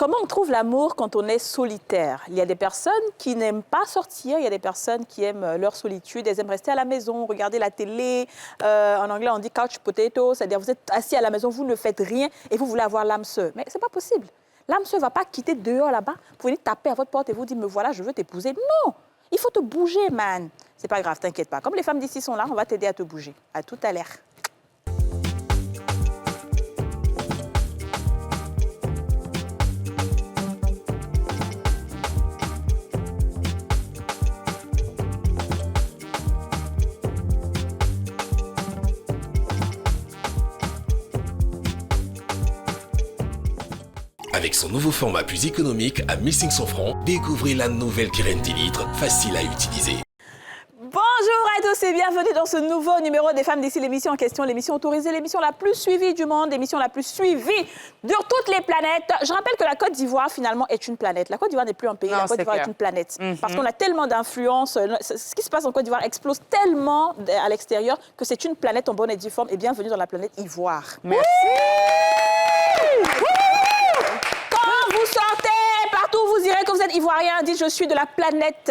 Comment on trouve l'amour quand on est solitaire? Il y a des personnes qui n'aiment pas sortir, il y a des personnes qui aiment leur solitude, elles aiment rester à la maison, regarder la télé. En anglais, on dit couch potato, c'est-à-dire vous êtes assis à la maison, vous ne faites rien et vous voulez avoir l'âme sœur. Mais ce n'est pas possible. L'âme sœur ne va pas quitter dehors là-bas pour venir taper à votre porte et vous dire, me voilà, je veux t'épouser. Non! Il faut te bouger, man. C'est pas grave, t'inquiète pas. Comme les femmes d'ici sont là, on va t'aider à te bouger. À tout à l'heure. Avec son nouveau format plus économique à 1500 francs, découvrez la nouvelle Kirène 10 litres, facile à utiliser. Bonjour à tous et bienvenue dans ce nouveau numéro des Femmes d'ici, l'émission en question, l'émission autorisée, l'émission la plus suivie du monde, l'émission la plus suivie de toutes les planètes. Je rappelle que la Côte d'Ivoire, finalement, est une planète. La Côte d'Ivoire n'est plus un pays, la Côte d'Ivoire est une planète. Parce qu'on a tellement d'influence, ce qui se passe en Côte d'Ivoire explose tellement à l'extérieur que c'est une planète en bonne et due forme. Et bienvenue dans la planète Ivoire. Merci. Quand vous sortez, partout où vous irez, que vous êtes ivoirien, dites je suis de la planète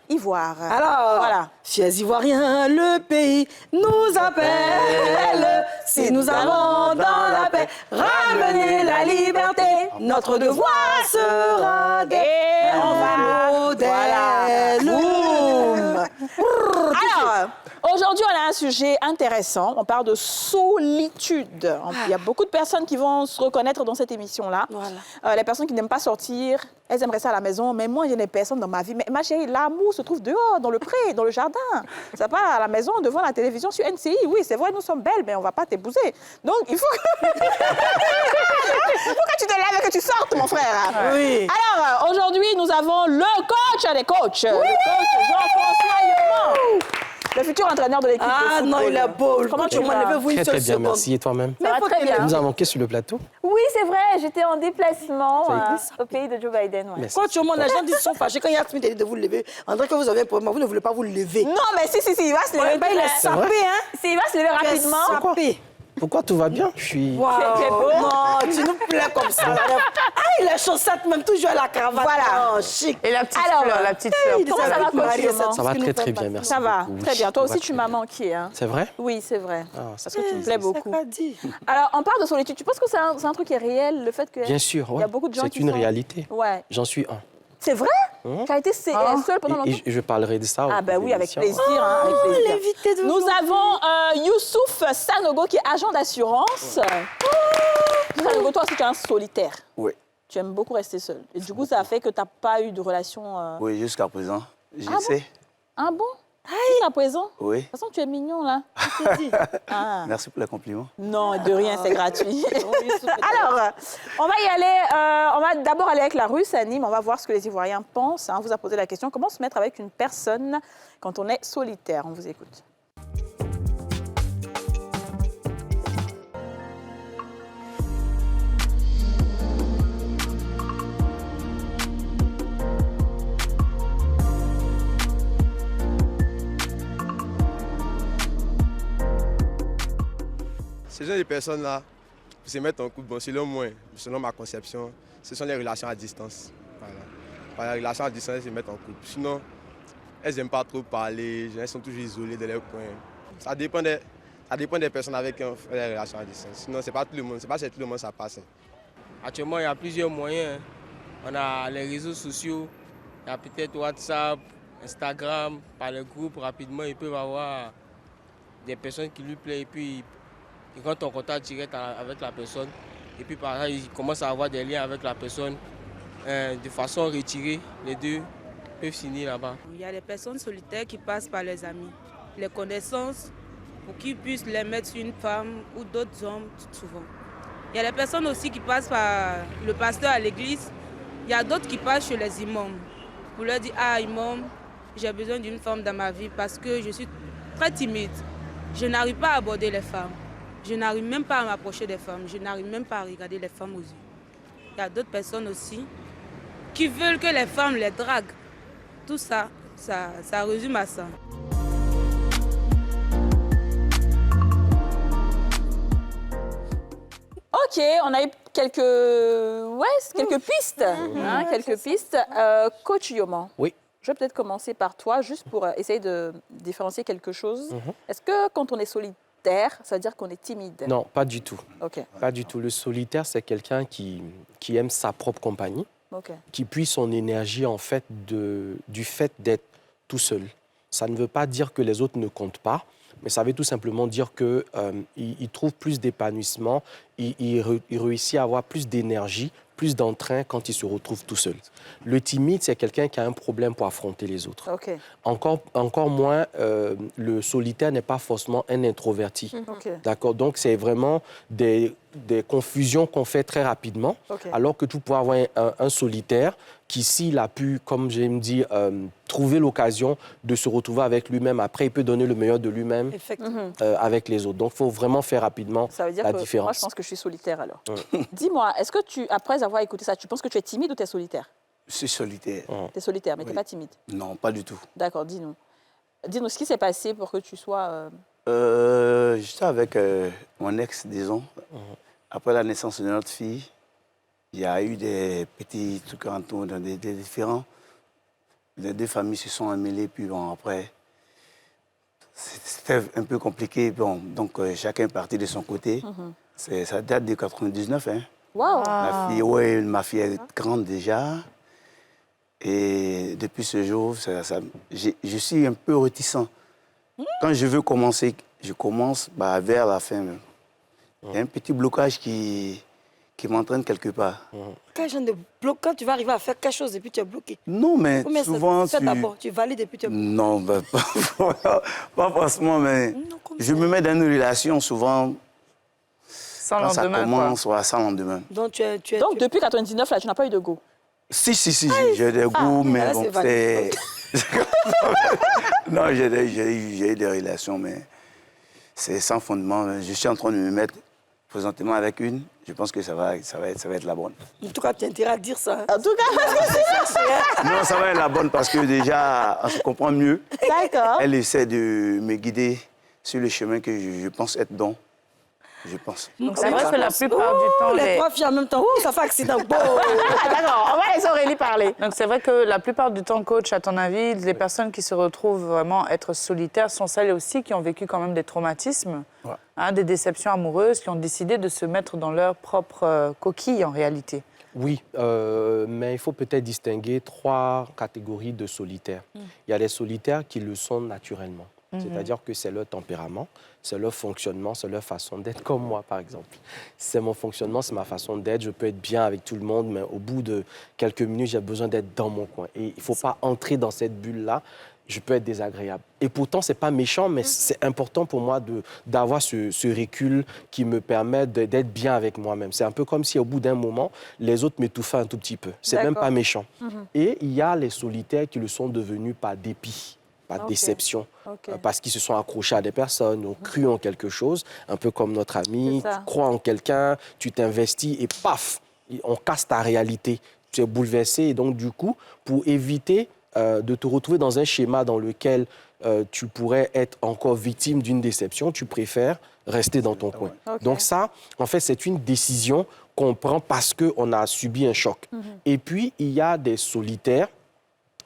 Ivoire. Alors, voilà. Fiers Ivoiriens, le pays nous appelle. Si nous allons dans la paix, ramener la liberté, notre devoir sera Et on va... modèle. Voilà. Alors, aujourd'hui, on a un sujet intéressant. On parle de solitude. Il y a beaucoup de personnes qui vont se reconnaître dans cette émission-là. Voilà. Les personnes qui n'aiment pas sortir, elles aimeraient ça à la maison. Mais moi, il y a des personnes dans ma vie. Mais ma chérie, l'amour se trouve dehors, dans le pré, dans le jardin. Ça pas à la maison, devant la télévision, sur NCI. Oui, c'est vrai, nous sommes belles, mais on ne va pas t'épouser. Donc, il faut que... il faut que tu te lèves et que tu sortes, mon frère. Oui. Alors, aujourd'hui, nous avons le coach des coachs. Le coach Jean-François Yomon. Le futur entraîneur de l'équipe de Ah football. non, il est beau. Comment tu vas? Levez-vous une Très, seule très bien, seconde. merci. Et toi-même? Ça va très bien. Nous avons manqué sur le plateau. Oui, c'est vrai, j'étais en déplacement Ça existe, au pays de Joe Biden. Ouais. Merci. Quand tu montes, les gens disent qu'ils sont fâchés. Quand Yasmine t'a dit de vous lever, on dirait que vous avez un problème, vous ne voulez pas vous lever. Non, mais si, il va se lever. Ouais, ben, il est sapé, hein. Si, il va se lever rapidement. Sapé. Pourquoi tout va bien? Je suis... Wow. C'est beau. Non, tu nous plais comme ça. Ah, il a chaussettes, même toujours à la cravate. Voilà. Oh, chic. Et la petite Alors, fleur, la petite fleur. comment ça va, coach Yomon? Ça va très très bien, merci. Ça va, beaucoup. très bien. Toi Ça va aussi, tu très m'as bien. manqué. Hein. C'est vrai? Oui, c'est vrai. Ah, ça Parce que tu me plais beaucoup. C'est pas dit. Alors, on parle de solitude. Tu penses que c'est un truc qui est réel, le fait que... Bien sûr, Il y a beaucoup de gens c'est qui une sont- réalité. Ouais. J'en suis un. C'est vrai? Tu as été seule pendant longtemps? Et je parlerai de ça. Ah au ben cours de oui, avec l'émission. plaisir. Hein, avec plaisir. L'invité de Nous avons Youssouf Sanogo qui est agent d'assurance. Sanogo, toi aussi tu es un solitaire. Oui, Tu aimes beaucoup rester seul. Et du coup, ça a fait que tu n'as pas eu de relation... oui, jusqu'à présent. bon? J'essaie. Ah bon? Jusqu'à présent? De Oui. toute façon, tu es mignon, là. Ah. Merci pour les compliments. Non, de rien, c'est gratuit. Alors, on va y aller. On va d'abord aller avec la Russe à Nîmes. On va voir ce que les Ivoiriens pensent. On vous a posé la question, comment se mettre avec une personne quand on est solitaire? On vous écoute. Ce genre de personnes-là, pour se mettre en couple, bon, selon ma conception, ce sont les relations à distance. Voilà. Par les relations à distance, elles se mettent en couple. Sinon, elles n'aiment pas trop parler, elles sont toujours isolées dans leur coin. Ça dépend des personnes avec qui on fait les relations à distance. Sinon, c'est pas tout le monde, c'est pas chez tout le monde ça passe. Actuellement, il y a plusieurs moyens. On a les réseaux sociaux, il y a peut-être WhatsApp, Instagram, par les groupes, rapidement, ils peuvent avoir des personnes qui lui plaisent et puis ils rentrent en contact direct avec la personne. Et puis par là, ils commencent à avoir des liens avec la personne. De façon retirée, les deux peuvent finir là-bas. Il y a des personnes solitaires qui passent par les amis, les connaissances, pour qu'ils puissent les mettre sur une femme ou d'autres hommes, souvent. Il y a des personnes aussi qui passent par le pasteur à l'église. Il y a d'autres qui passent chez les imams pour leur dire « Ah, imam, j'ai besoin d'une femme dans ma vie parce que je suis très timide. Je n'arrive pas à aborder les femmes. Je n'arrive même pas à m'approcher des femmes. Je n'arrive même pas à regarder les femmes aux yeux. » Il y a d'autres personnes aussi qui veulent que les femmes les draguent. Tout ça, ça résume à ça. OK, on a eu quelques pistes. Quelques pistes. Coach Yoman. Oui. Je vais peut-être commencer par toi, juste pour essayer de différencier quelque chose. Est-ce que quand on est solitaire, ça veut dire qu'on est timide? Non, pas du tout. OK. Pas du tout. Le solitaire, c'est quelqu'un qui aime sa propre compagnie, OK. qui puise son énergie, en fait, du fait d'être tout seul. Ça ne veut pas dire que les autres ne comptent pas, mais ça veut tout simplement dire qu'il trouve plus d'épanouissement, il réussit à avoir plus d'énergie, plus d'entrain quand il se retrouve tout seul. Le timide, c'est quelqu'un qui a un problème pour affronter les autres. OK. Encore moins, le solitaire n'est pas forcément un introverti. OK. D'accord? Donc, c'est vraiment des confusions qu'on fait très rapidement, OK. alors que tu pourrais avoir un solitaire qui, s'il a pu, comme j'aime dire, trouver l'occasion de se retrouver avec lui-même, après, il peut donner le meilleur de lui-même avec les autres. Donc, il faut vraiment faire rapidement Ça veut dire la que différence. moi, je pense que je suis solitaire, alors. Dis-moi, est-ce que après avoir écouté ça, tu penses que tu es timide ou tu es solitaire? Je suis solitaire. Tu es solitaire, mais tu n'es Oui. pas timide. Non, pas du tout. D'accord, dis-nous. Dis-nous ce qui s'est passé pour que tu sois... J'étais avec mon ex, disons. Après la naissance de notre fille, il y a eu des petits trucs en tout, des différents. Les deux familles se sont emmêlées, puis bon, après, c'était un peu compliqué. Bon, donc, chacun est parti de son côté. Ça date de 99, hein. Waouh! Ma fille est grande déjà. Et depuis ce jour, je suis un peu réticent. Quand je veux commencer, je commence vers la fin. Il y a un petit blocage qui m'entraîne quelque part. Quel genre de blocage tu vas arriver à faire quelque chose et puis tu es bloqué? Non, mais Combien souvent... ça fait d'abord? Tu valides et puis tu es bloqué? Non, pas forcément, mais je me mets dans une relation souvent... Sans quand ça lendemain, commence, voilà, sans lendemain. Donc, Donc, depuis 99, là, tu n'as pas eu de go? Si, j'ai des goûts, mais là, bon, c'est valide. c'est... Non, j'ai eu des relations, mais c'est sans fondement. Je suis en train de me mettre présentement avec une. Je pense que ça va être la bonne. En tout cas, tu as intérêt à dire ça. En tout cas, Non, ça va être la bonne parce que déjà, on se comprend mieux. d'accord. Elle essaie de me guider sur le chemin que je pense être dans. Je pense. Donc c'est vrai que la plupart du temps... Les trois filles en même temps, ça fait accident. D'accord, on va laisser Aurélie parler. Donc c'est vrai que la plupart du temps, coach, à ton avis, les personnes qui se retrouvent vraiment être solitaires sont celles aussi qui ont vécu quand même des traumatismes, des déceptions amoureuses, qui ont décidé de se mettre dans leur propre coquille en réalité. Oui, mais il faut peut-être distinguer 3 catégories de solitaires. Il y a les solitaires qui le sont naturellement. C'est-à-dire que c'est leur tempérament, c'est leur fonctionnement, c'est leur façon d'être, comme moi, par exemple. C'est mon fonctionnement, c'est ma façon d'être. Je peux être bien avec tout le monde, mais au bout de quelques minutes, j'ai besoin d'être dans mon coin. Et il ne faut pas entrer dans cette bulle-là. Je peux être désagréable. Et pourtant, ce n'est pas méchant, mais c'est important pour moi d'avoir ce recul qui me permet d'être bien avec moi-même. C'est un peu comme si, au bout d'un moment, les autres m'étouffaient un tout petit peu. C'est même pas méchant. Et il y a les solitaires qui le sont devenus par dépit, par déception, parce qu'ils se sont accrochés à des personnes, ont cru en quelque chose, un peu comme notre ami, tu crois en quelqu'un, tu t'investis et paf, on casse ta réalité. Tu es bouleversé et donc, du coup, pour éviter de te retrouver dans un schéma dans lequel tu pourrais être encore victime d'une déception, tu préfères rester dans ton coin. Donc ça, en fait, c'est une décision qu'on prend parce qu'on a subi un choc. Et puis, il y a des solitaires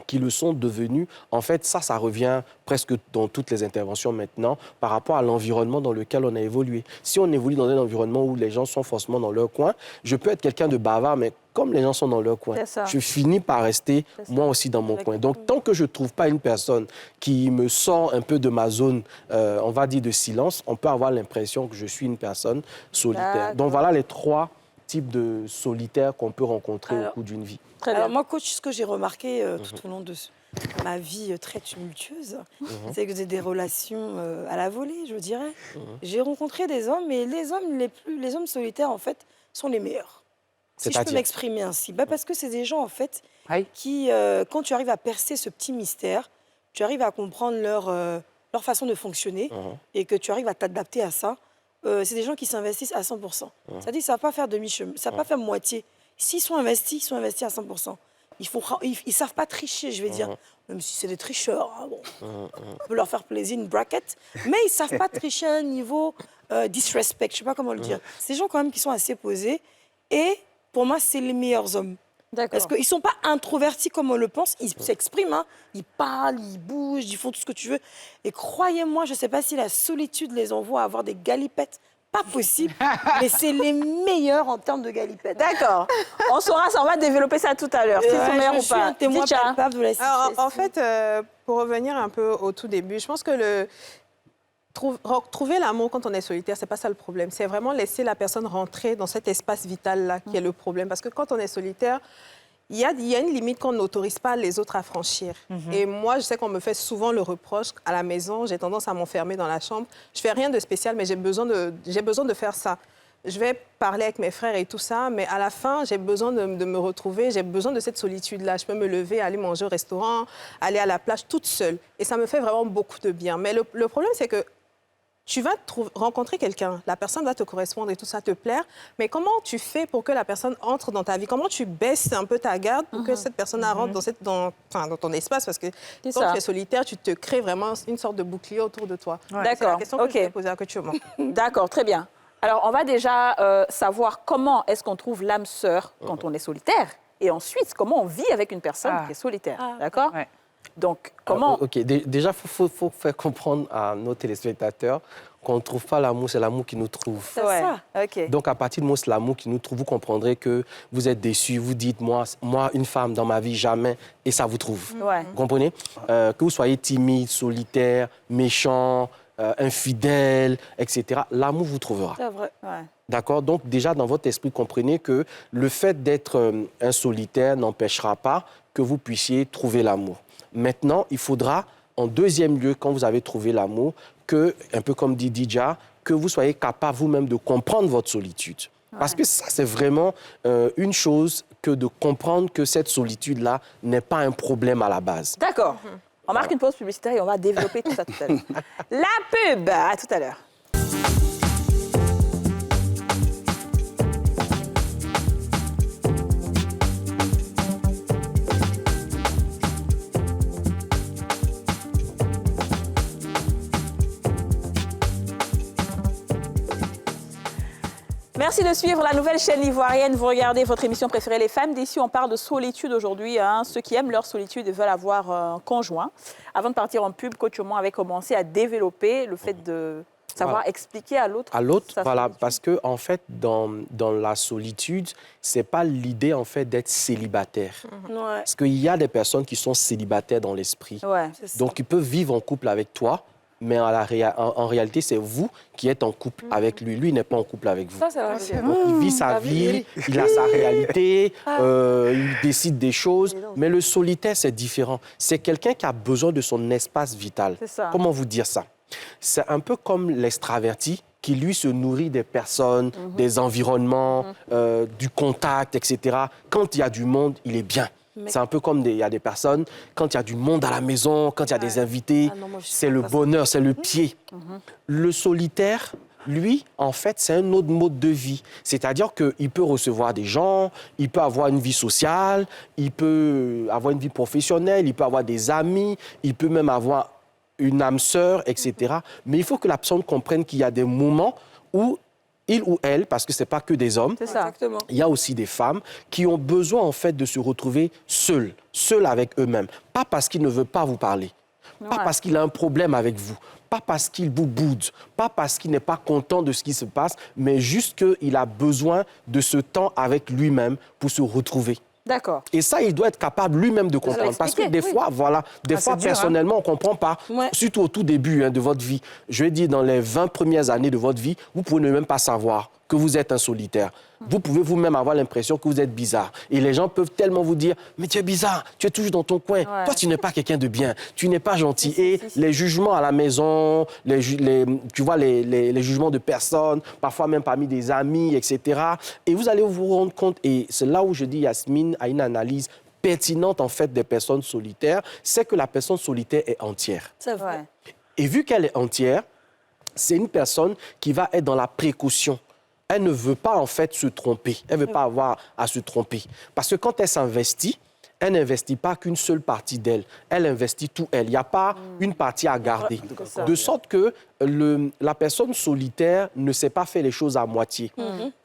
qui le sont devenus. En fait, ça revient presque dans toutes les interventions maintenant par rapport à l'environnement dans lequel on a évolué. Si on évolue dans un environnement où les gens sont forcément dans leur coin, je peux être quelqu'un de bavard, mais comme les gens sont dans leur coin, je finis par rester moi aussi dans mon coin. Donc, tant que je ne trouve pas une personne qui me sort un peu de ma zone, on va dire de silence, on peut avoir l'impression que je suis une personne solitaire. Donc, voilà les 3 types de solitaires qu'on peut rencontrer au cours d'une vie. Alors moi, coach, ce que j'ai remarqué tout au long de ma vie très tumultueuse, c'est que j'ai des relations à la volée, je dirais. J'ai rencontré des hommes, et les hommes solitaires, en fait, sont les meilleurs. Si je peux m'exprimer ainsi. Parce que c'est des gens, en fait, qui, quand tu arrives à percer ce petit mystère, tu arrives à comprendre leur façon de fonctionner et que tu arrives à t'adapter à ça. C'est des gens qui s'investissent à 100%. C'est-à-dire qu'ils ne savent pas faire demi-chemin, ça ne savent pas faire moitié. S'ils sont investis, ils sont investis à 100%. Ils ne savent pas tricher, je vais dire. Même si c'est des tricheurs, hein, bon, on peut leur faire plaisir, une bracket. Mais ils ne savent pas tricher à un niveau disrespect, je ne sais pas comment le dire. C'est des gens quand même qui sont assez posés Et pour moi, c'est les meilleurs hommes. Parce qu'ils ne sont pas introvertis comme on le pense, ils s'expriment, hein. Ils parlent, ils bougent, ils font tout ce que tu veux. Et croyez-moi, je ne sais pas si la solitude les envoie à avoir des galipettes. Pas possible, mais c'est les meilleurs en termes de galipettes. D'accord. On saura ça, on va développer ça tout à l'heure. S'ils sont meilleurs ou pas. Je suis un témoin palpable de la situation. Alors, en fait, pour revenir un peu au tout début, je pense que trouver l'amour quand on est solitaire, c'est pas ça le problème. C'est vraiment laisser la personne rentrer dans cet espace vital-là qui est le problème. Parce que quand on est solitaire, il y a une limite qu'on n'autorise pas les autres à franchir. Et moi, je sais qu'on me fait souvent le reproche à la maison. J'ai tendance à m'enfermer dans la chambre. Je fais rien de spécial, mais j'ai besoin de faire ça. Je vais parler avec mes frères et tout ça, mais à la fin, j'ai besoin de me retrouver. J'ai besoin de cette solitude-là. Je peux me lever, aller manger au restaurant, aller à la plage toute seule. Et ça me fait vraiment beaucoup de bien. Mais le problème, c'est que tu vas rencontrer quelqu'un, la personne va te correspondre et tout ça te plaire, mais comment tu fais pour que la personne entre dans ta vie? Comment tu baisses un peu ta garde pour que cette personne rentre dans ton espace? Parce que quand tu es solitaire, tu te crées vraiment une sorte de bouclier autour de toi. Ouais. D'accord. C'est la question que je vais poser à Coach Oman. D'accord, très bien. Alors, on va déjà savoir comment est-ce qu'on trouve l'âme sœur quand on est solitaire. Et ensuite, comment on vit avec une personne qui est solitaire. D'accord? Ouais. Donc, comment... OK. Déjà, il faut faire comprendre à nos téléspectateurs qu'on ne trouve pas l'amour, c'est l'amour qui nous trouve. C'est ça. OK. Donc, à partir du moment où c'est l'amour qui nous trouve, vous comprendrez que vous êtes déçus, vous dites, moi, une femme dans ma vie, jamais, et ça vous trouve. Ouais. Vous comprenez? Que vous soyez timide, solitaire, méchant, infidèle, etc., l'amour vous trouvera. C'est vrai. Ouais. D'accord? Donc, déjà, dans votre esprit, comprenez que le fait d'être un solitaire n'empêchera pas que vous puissiez trouver l'amour. Maintenant, il faudra, en deuxième lieu, quand vous avez trouvé l'amour, que, un peu comme dit Dija, que vous soyez capable vous-même de comprendre votre solitude. Ouais. Parce que ça, c'est vraiment une chose que de comprendre que cette solitude-là n'est pas un problème à la base. D'accord. On marque une pause publicitaire et on va développer tout ça tout à l'heure. La pub! À tout à l'heure. Merci de suivre la nouvelle chaîne ivoirienne. Vous regardez votre émission préférée, Les Femmes d'ici. On parle de solitude aujourd'hui. Hein. Ceux qui aiment leur solitude et veulent avoir un conjoint. Avant de partir en pub, Coach Oman avait commencé à développer le fait de savoir expliquer à l'autre. À l'autre, voilà, parce que en fait, dans la solitude, c'est pas l'idée en fait d'être célibataire. Ouais. Parce qu'il y a des personnes qui sont célibataires dans l'esprit. Ouais. Donc, ils peuvent vivre en couple avec toi. Mais en réalité, c'est vous qui êtes en couple avec lui. Lui n'est pas en couple avec vous. Ça, c'est la vérité. Donc, il vit sa vie, il a sa réalité, il décide des choses. Mais le solitaire, c'est différent. C'est quelqu'un qui a besoin de son espace vital. C'est ça. Comment vous dire ça? C'est un peu comme l'extraverti qui, lui, se nourrit des personnes, des environnements, du contact, etc. Quand il y a du monde, il est bien. C'est un peu comme il y a des personnes, quand il y a du monde à la maison, quand il y a des invités, c'est le bonheur, c'est le pied. Le solitaire, lui, en fait, c'est un autre mode de vie. C'est-à-dire qu'il peut recevoir des gens, il peut avoir une vie sociale, il peut avoir une vie professionnelle, il peut avoir des amis, il peut même avoir une âme sœur, etc. Mais il faut que la personne comprenne qu'il y a des moments où il ou elle, parce que ce n'est pas que des hommes, c'est ça. Exactement. Il y a aussi des femmes qui ont besoin en fait de se retrouver seules avec eux-mêmes. Pas parce qu'ils ne veulent pas vous parler, pas parce qu'il a un problème avec vous, pas parce qu'il vous boude, pas parce qu'il n'est pas content de ce qui se passe, mais juste qu'il a besoin de ce temps avec lui-même pour se retrouver. D'accord. Et ça, il doit être capable lui-même de comprendre. Parce que des fois, personnellement, on ne comprend pas. Ouais. Surtout au tout début de votre vie. Je vais dire, dans les 20 premières années de votre vie, vous pouvez ne même pas savoir que vous êtes un solitaire. Vous pouvez vous-même avoir l'impression que vous êtes bizarre. Et les gens peuvent tellement vous dire, mais tu es bizarre, tu es toujours dans ton coin. Ouais. Toi, tu n'es pas quelqu'un de bien, tu n'es pas gentil. Et les jugements à la maison, tu vois, les jugements de personnes, parfois même parmi des amis, etc. Et vous allez vous rendre compte, et c'est là où je dis, Yasmine a une analyse pertinente, en fait, des personnes solitaires, c'est que la personne solitaire est entière. C'est vrai. Et vu qu'elle est entière, c'est une personne qui va être dans la précaution. Elle ne veut pas, en fait, se tromper. Elle ne veut pas avoir à se tromper. Parce que quand elle s'investit, elle n'investit pas qu'une seule partie d'elle. Elle investit tout elle. Il n'y a pas une partie à garder. De sorte que la personne solitaire ne sait pas faire les choses à moitié.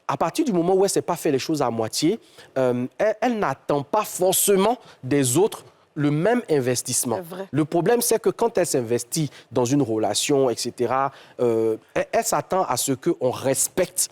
À partir du moment où elle ne sait pas faire les choses à moitié, elle n'attend pas forcément des autres le même investissement. Le problème, c'est que quand elle s'investit dans une relation, etc., elle s'attend à ce qu'on respecte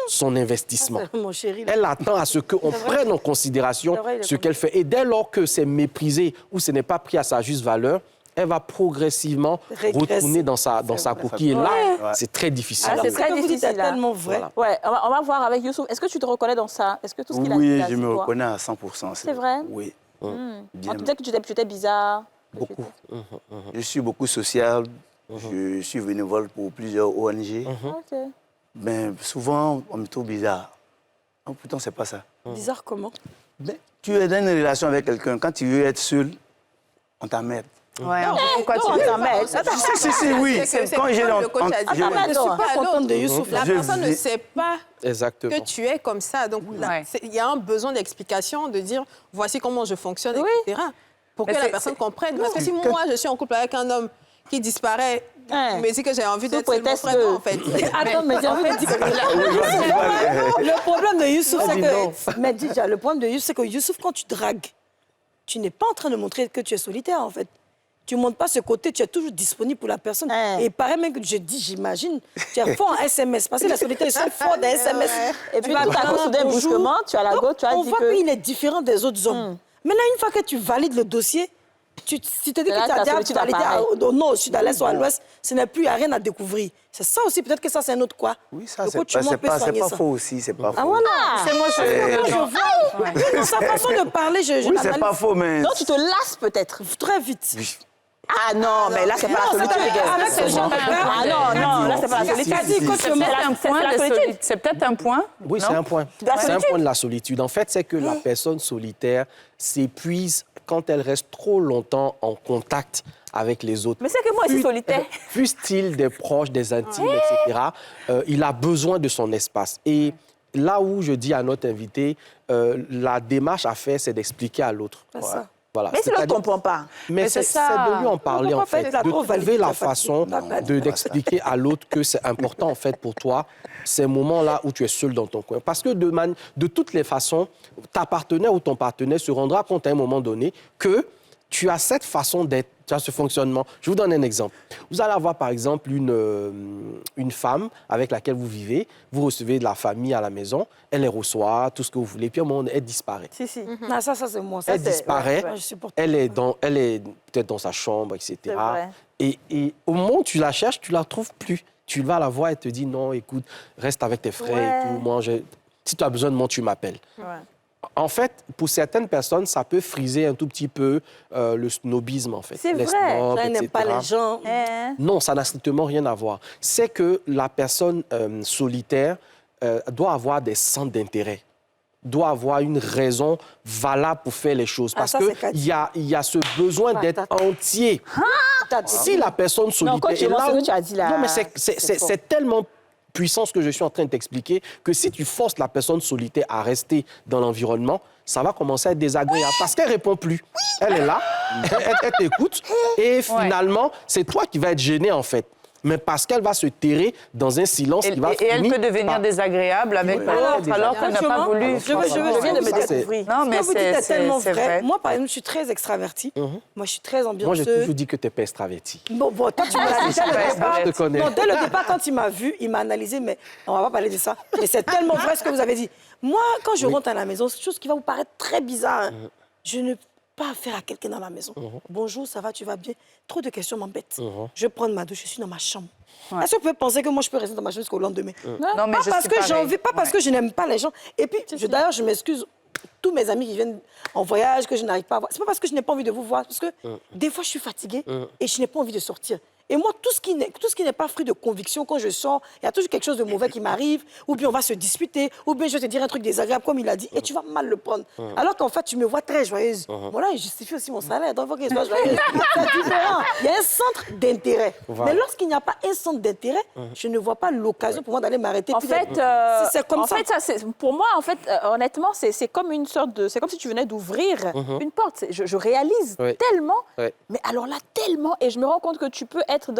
son investissement. Mon chéri, elle attend à ce qu'on prenne en considération ce qu'elle fait. Et dès lors que c'est méprisé ou ce n'est pas pris à sa juste valeur, elle va progressivement retourner dans sa coquille. Et là, c'est très difficile. C'est très difficile. C'est tellement vrai. Voilà. Ouais, on va voir avec Youssouf. Est-ce que tu te reconnais dans ça? Est-ce que tout ce qu'il a dit Oui, je me reconnais à 100%. C'est vrai? Oui. Peut-être que tu étais bizarre. Beaucoup. Je suis beaucoup social. Je suis bénévole pour plusieurs ONG. Mais souvent, on me trouve bizarre. Oh, pourtant, c'est pas ça. Bizarre comment? Tu es dans une relation avec quelqu'un. Quand tu veux être seul, on t'emmerde. Ouais, Pourquoi tu t'emmènes? Si, oui. Quand j'ai le coach a dit, je ne suis pas contente de Youssouf. La personne ne sait pas que tu es comme ça. Donc, il y a un besoin d'explication, de dire, voici comment je fonctionne, etc. Pour que la personne comprenne. Parce que si moi, je suis en couple avec un homme qui disparaît, mais c'est que j'ai envie d'être mon frère, en fait. Attends, mais j'ai envie de dire que le problème de Youssouf, c'est que... Mais déjà, le problème de Youssouf, c'est que Youssouf, quand tu dragues, tu n'es pas en train de montrer que tu es solitaire, en fait. Tu ne montres pas ce côté, tu es toujours disponible pour la personne. Et il paraît même que je dis, j'imagine, tu es fort en SMS. Parce que la solitaire, ils sont forts dans SMS. Et puis, tout à coup, d'un brusquement, tu as la go, tu as dit que... On voit qu'il est différent des autres hommes. Maintenant, une fois que tu valides le dossier, tu te dis que tu as déjà validé au nord, au sud, à l'est ou à l'ouest, ce n'est plus, il n'y a rien à découvrir. C'est ça aussi, peut-être que ça, c'est un autre quoi. Oui, ça, c'est pas faux aussi, c'est pas faux. Ah voilà, c'est moi, je vois. Dans sa façon de parler, je oui, c'est pas faux, mais... Non, tu te lasses peut-être. Très vite. Ah non, mais là, c'est pas la solitude. Ah non, là, c'est pas la solitude. C'est peut-être un point. Oui, c'est un point. C'est un point de la solitude. En fait, c'est que la personne solitaire s'épuise quand elle reste trop longtemps en contact avec les autres. Mais c'est que moi, je suis solitaire. Fût-il des proches, des intimes, etc., il a besoin de son espace. Et là où je dis à notre invité, la démarche à faire, c'est d'expliquer à l'autre. C'est ça. Voilà. Mais si l'autre ne comprend pas. Mais c'est de lui en parler, en fait, de trouver la façon d'expliquer à l'autre que c'est important, en fait, pour toi, ces moments-là où tu es seul dans ton coin. Parce que de toutes les façons, ta partenaire ou ton partenaire se rendra compte à un moment donné que tu as cette façon d'être, tu as ce fonctionnement. Je vous donne un exemple. Vous allez avoir, par exemple, une femme avec laquelle vous vivez, vous recevez de la famille à la maison, elle les reçoit, tout ce que vous voulez, puis à un moment, elle disparaît. Ah, ça, c'est moi. Elle disparaît, elle est peut-être dans sa chambre, etc. Et au moment où tu la cherches, tu ne la trouves plus. Tu vas la voir et te dis, non, écoute, reste avec tes frères et tout. Moi, si tu as besoin de moi, tu m'appelles. En fait, pour certaines personnes, ça peut friser un tout petit peu le snobisme, en fait. C'est vrai, ça n'aime pas les gens. Non, ça n'a strictement rien à voir. C'est que la personne solitaire doit avoir des centres d'intérêt, doit avoir une raison valable pour faire les choses. Parce qu'il y a ce besoin d'être entier. Si la personne solitaire... Non, quand tu vois ce que tu as dit là... Non, mais c'est tellement puissant ce que je suis en train de t'expliquer que si tu forces la personne solitaire à rester dans l'environnement, ça va commencer à être désagréable parce qu'elle ne répond plus. Elle est là, elle t'écoute et finalement, c'est toi qui vas être gêné en fait. Mais parce qu'elle va se terrer dans un silence qui va finir... Et elle peut devenir désagréable avec l'autre alors qu'elle n'a pas voulu... Je viens de me découvrir. Non, mais c'est tellement vrai. vrai. Moi, par exemple, je suis très extravertie. Moi, je suis très ambianceuse. Moi, j'ai toujours dit que tu n'es pas extravertie. Bon, toi, tu m'as dit je te connais. Non, dès le départ, quand il m'a vu, il m'a analysé, mais on ne va pas parler de ça. Mais c'est tellement vrai ce que vous avez dit. Moi, quand je rentre à la maison, c'est quelque chose qui va vous paraître très bizarre. Je ne pas affaire à quelqu'un dans la maison. Bonjour, ça va, tu vas bien? Trop de questions m'embêtent. Je prends ma douche, je suis dans ma chambre. Est-ce que vous pouvez penser que moi, je peux rester dans ma chambre jusqu'au lendemain? Non, mais pas parce que j'ai envie, pas parce que je n'aime pas les gens. Et puis, d'ailleurs, je m'excuse, tous mes amis qui viennent en voyage, que je n'arrive pas à voir. C'est pas parce que je n'ai pas envie de vous voir, parce que des fois, je suis fatiguée et je n'ai pas envie de sortir. Et moi, tout ce qui n'est pas fruit de conviction, quand je sors, il y a toujours quelque chose de mauvais qui m'arrive, ou bien on va se disputer, ou bien je vais te dire un truc désagréable, comme il a dit, et tu vas mal le prendre. Alors qu'en fait, tu me vois très joyeuse. Voilà, il justifie aussi mon salaire, donc il faut qu'elle soit joyeuse. C'est différent. Il y a un centre d'intérêt. Voilà. Mais lorsqu'il n'y a pas un centre d'intérêt, je ne vois pas l'occasion pour moi d'aller m'arrêter. En puis fait, d'être- c'est comme ça. Pour moi, en fait, honnêtement, c'est comme une sorte de... C'est comme si tu venais d'ouvrir une porte. Je réalise tellement, mais alors là, tellement, et je me rends compte que tu peux être...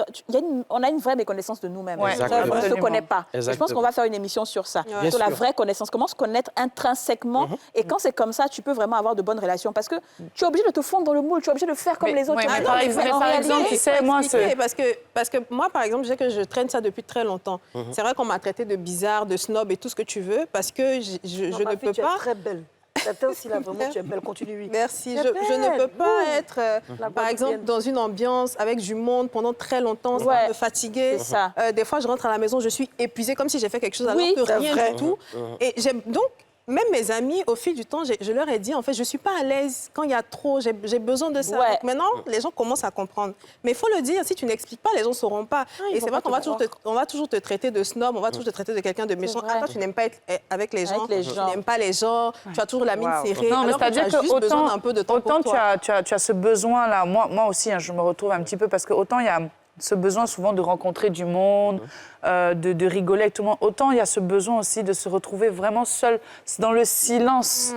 on a une vraie méconnaissance de nous-mêmes. Ouais, On ne se connaît pas. Et je pense Exactement. qu'on va faire une émission sur ça, Bien sur la sûr. vraie connaissance. Comment se connaître intrinsèquement. Et quand c'est comme ça, tu peux vraiment avoir de bonnes relations. Parce que tu es obligé de te fondre dans le moule, tu es obligé de faire comme Mais- les autres. ouais, Ah mais non, par mais exemple, en par réalité, exemple, tu sais, moi, expliquer, parce que moi, par exemple, je sais que je traîne ça depuis très longtemps. C'est vrai qu'on m'a traité de bizarre, de snob et tout ce que tu veux, parce que je Non, ne ma fille, peux tu es pas... très belle. Tata aussi, là, vraiment, tu es belle. Continue, oui. Merci. Tu Je es ne peux belle. pas être, La par bonne exemple, vienne. dans une ambiance avec du monde pendant très longtemps, ça va me fatiguer. C'est ça. Des fois, je rentre à la maison, je suis épuisée, comme si j'ai fait quelque chose alors Oui, que c'est rien vrai. du tout. Et donc, même mes amis, au fil du temps, je leur ai dit, en fait, je ne suis pas à l'aise quand il y a trop, j'ai besoin de ça. Ouais. Donc maintenant, les gens commencent à comprendre. Mais il faut le dire, si tu n'expliques pas, les gens ne sauront pas. ils Et vont c'est vrai pas qu'on va te toujours on va toujours te traiter de snob, on va toujours te traiter de quelqu'un de méchant. vrai. Ah, toi, tu n'aimes pas être avec les gens, Avec les gens. tu n'aimes pas les gens, tu as toujours la mine serrée. Non, mais alors que tu c'est-à-dire as que juste besoin autant, d'un peu de temps autant pour toi. tu as ce besoin-là, moi aussi, hein, je me retrouve un petit peu, parce que autant il y a ce besoin souvent de rencontrer du monde, de rigoler avec tout le monde, autant il y a ce besoin aussi de se retrouver vraiment seul, dans le silence.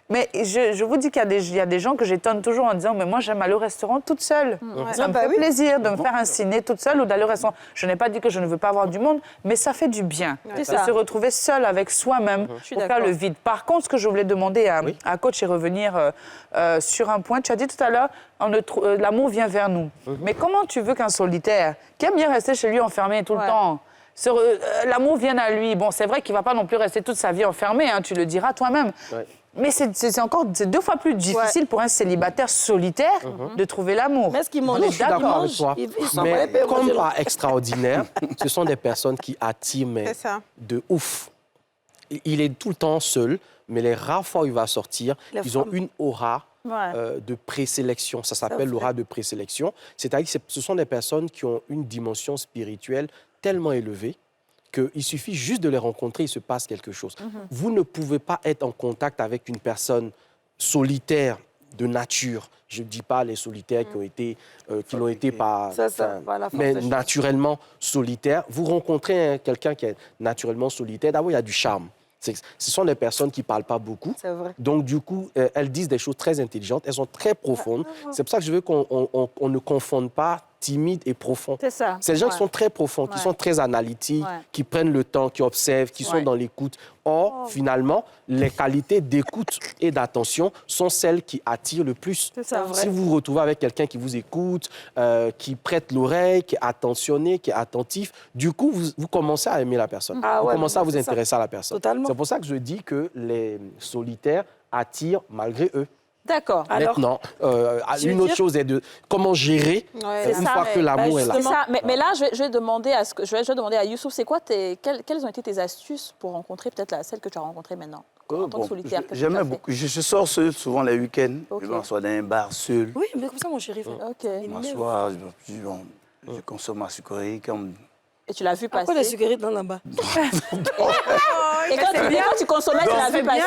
Mais je vous dis qu'il y a des gens que j'étonne toujours en disant « mais moi, j'aime aller au restaurant toute seule. Ça me fait plaisir de me faire un ciné toute seule ou d'aller au restaurant. » Je n'ai pas dit que je ne veux pas avoir du monde, mais ça fait du bien de se retrouver seul avec soi-même pour faire le vide. Par contre, ce que je voulais demander à Coach et revenir sur un point, tu as dit tout à l'heure, l'amour vient vers nous. Mais comment tu veux qu'un solitaire, qui aime bien rester chez lui enfermé tout le temps, l'amour vienne à lui? Bon, c'est vrai qu'il ne va pas non plus rester toute sa vie enfermé, hein, tu le diras toi-même. Mais c'est 2 fois plus difficile pour un célibataire solitaire de trouver l'amour. Mais est-ce qu'ils Je mangent? suis d'accord avec toi. Ils sont Mais pas épais, moi, comme je- par extraordinaire, ce sont des personnes qui attirent mais C'est ça. de ouf. Il est tout le temps seul, mais les rares fois où il va sortir, Les ils ont femmes. une aura Ouais. de présélection. Ça s'appelle l'aura de présélection. C'est-à-dire que ce sont des personnes qui ont une dimension spirituelle tellement élevée qu'il suffit juste de les rencontrer, il se passe quelque chose. Vous ne pouvez pas être en contact avec une personne solitaire de nature. Je ne dis pas les solitaires qui l'ont été par... Ça, enfin, voilà, mais force. naturellement solitaire. Vous rencontrez quelqu'un qui est naturellement solitaire, d'abord, il y a du charme. Ce sont des personnes qui ne parlent pas beaucoup. C'est vrai. Donc, du coup, elles disent des choses très intelligentes. Elles sont très profondes. C'est pour ça que je veux qu'on ne confonde pas timide et profond. C'est ça. C'est des gens qui Ouais. sont très profonds, qui Ouais. sont très analytiques, Ouais. qui prennent le temps, qui observent, qui sont Ouais. dans l'écoute. Or, finalement, les qualités d'écoute et d'attention sont celles qui attirent le plus. C'est ça. Si vous vous retrouvez avec quelqu'un qui vous écoute, qui prête l'oreille, qui est attentionné, qui est attentif, du coup, vous commencez à aimer la personne. Ah vous ouais, commencez à vous c'est ça. intéresser à la personne. Totalement. C'est pour ça que je dis que les solitaires attirent malgré eux. D'accord. Alors, Maintenant, je veux une autre dire- chose est de comment gérer Ouais, une ça, fois mais- que l'amour est là. C'est ça. Mais là, je vais demander à Youssouf, c'est quoi quelles ont été tes astuces pour rencontrer peut-être celle que tu as rencontrée maintenant en tant que solitaire? qu'est-ce que tu as J'aimais fait? beaucoup. Je sors seul souvent les week-ends. Ok. Je m'assois dans un bar seul. oui, mais comme ça, mon chéri. Ok. Je m'assois, je consomme ma sucrerie. Et tu l'as vu Pourquoi passer. les sucreries dans là-bas? Et quand tu consommais, tu l'as vu passer.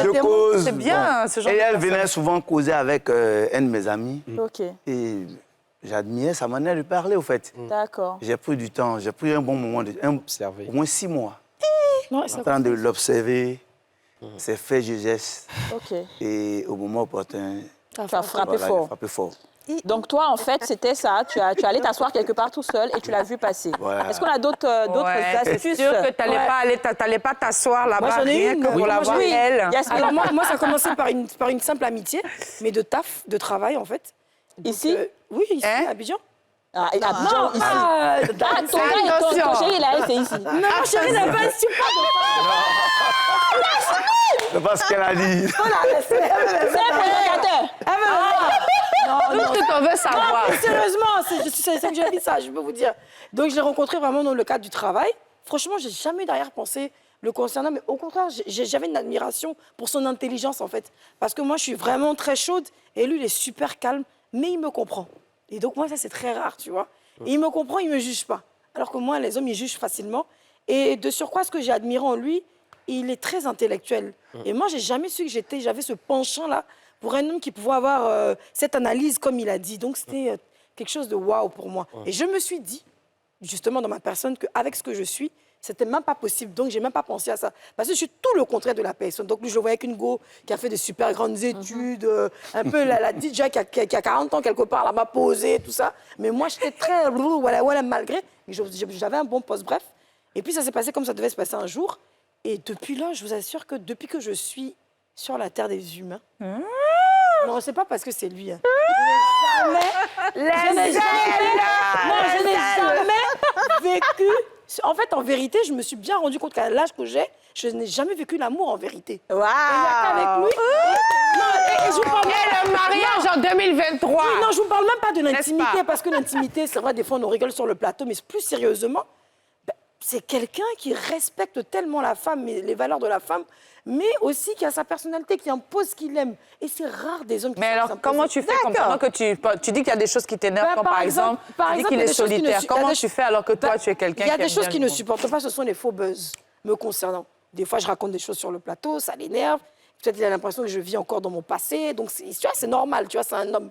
Je cause. C'est bien, ce genre Et de elle personne. venait souvent causer avec un de mes amis. Ok, Et j'admirais sa manière de parler, au fait. d'accord. J'ai pris du temps, j'ai pris un bon moment, Observer. au moins 6 mois, Non, en train de l'observer, ses faits et gestes. Ok. Et au moment opportun, Tu as frappé voilà, fort. frappé fort. Donc toi, en fait, c'était ça. Tu allais t'asseoir quelque part tout seul et tu l'as vu passer. Voilà. Est-ce qu'on a d'autres Ouais, c'est astuces? sûr que tu n'allais pas t'asseoir là-bas Moi, j'en ai rien une. que pour Oui, la moi, voir j'en ai une. elle. Yasmine, Alors moi, ça a commencé par une simple amitié, mais de taf, de travail, en fait. Donc, ici? oui, ici, Hein? à Abidjan. Ah, et Abidjan, ici. Ah, Ah, ton gars, attention. ton chéri, là, c'est ici. non, mon chéri n'a pas su C'est pas ce qu'elle a dit. C'est un présentateur. Tout ce que tu veux savoir. Sérieusement, c'est que j'ai dit ça, je peux vous dire. Donc, je l'ai rencontré vraiment dans le cadre du travail. Franchement, j'ai jamais d'arrière-pensée le concernant, mais au contraire, j'avais une admiration pour son intelligence, en fait. Parce que moi, je suis vraiment très chaude et lui, il est super calme, mais il me comprend. Et donc, moi, ça, c'est très rare, tu vois. Et il me comprend, il ne me juge pas. Alors que moi, les hommes, ils jugent facilement. Et de surcroît, ce que j'ai admiré en lui, il est très intellectuel. Et moi, j'ai jamais su que j'avais ce penchant-là pour un homme qui pouvait avoir cette analyse, comme il a dit. Donc, c'était quelque chose de waouh pour moi. Et je me suis dit, justement, dans ma personne, qu'avec ce que je suis, c'était même pas possible. Donc, j'ai même pas pensé à ça. Parce que je suis tout le contraire de la personne. Donc, lui, je le voyais qu'une go qui a fait de super grandes études, un peu la DJ qui a 40 ans quelque part, là-bas, posée, tout ça. Mais moi, j'étais très... voilà, malgré. J'avais un bon poste, bref. Et puis, ça s'est passé comme ça devait se passer un jour. Et depuis là, je vous assure que depuis que je suis sur la terre des humains... Non, c'est pas parce que c'est lui. Hein. Je n'ai jamais vécu... En fait, en vérité, je me suis bien rendu compte qu'à l'âge que j'ai, je n'ai jamais vécu l'amour en vérité. Waouh! Et il n'y a qu'avec lui. Et je vous parle le mariage en 2023. Oui, non, je vous parle même pas de l'intimité, parce que l'intimité, c'est vrai, des fois, on rigole sur le plateau, mais plus sérieusement, c'est quelqu'un qui respecte tellement la femme et les valeurs de la femme, mais aussi qui a sa personnalité, qui impose ce qu'il aime. Et c'est rare des hommes qui Mais alors, comment tu fais pendant que tu dis qu'il y a des choses qui t'énervent, comme par exemple, tu dis qu'il est solitaire. Comment tu fais alors que toi, tu es quelqu'un qui aime bien? Il y a des choses qu'il ne supporte pas, ce sont les faux buzz me concernant. Des fois, je raconte des choses sur le plateau, ça l'énerve. Peut-être qu'il a l'impression que je vis encore dans mon passé. Donc, tu vois, c'est normal, tu vois, c'est un homme.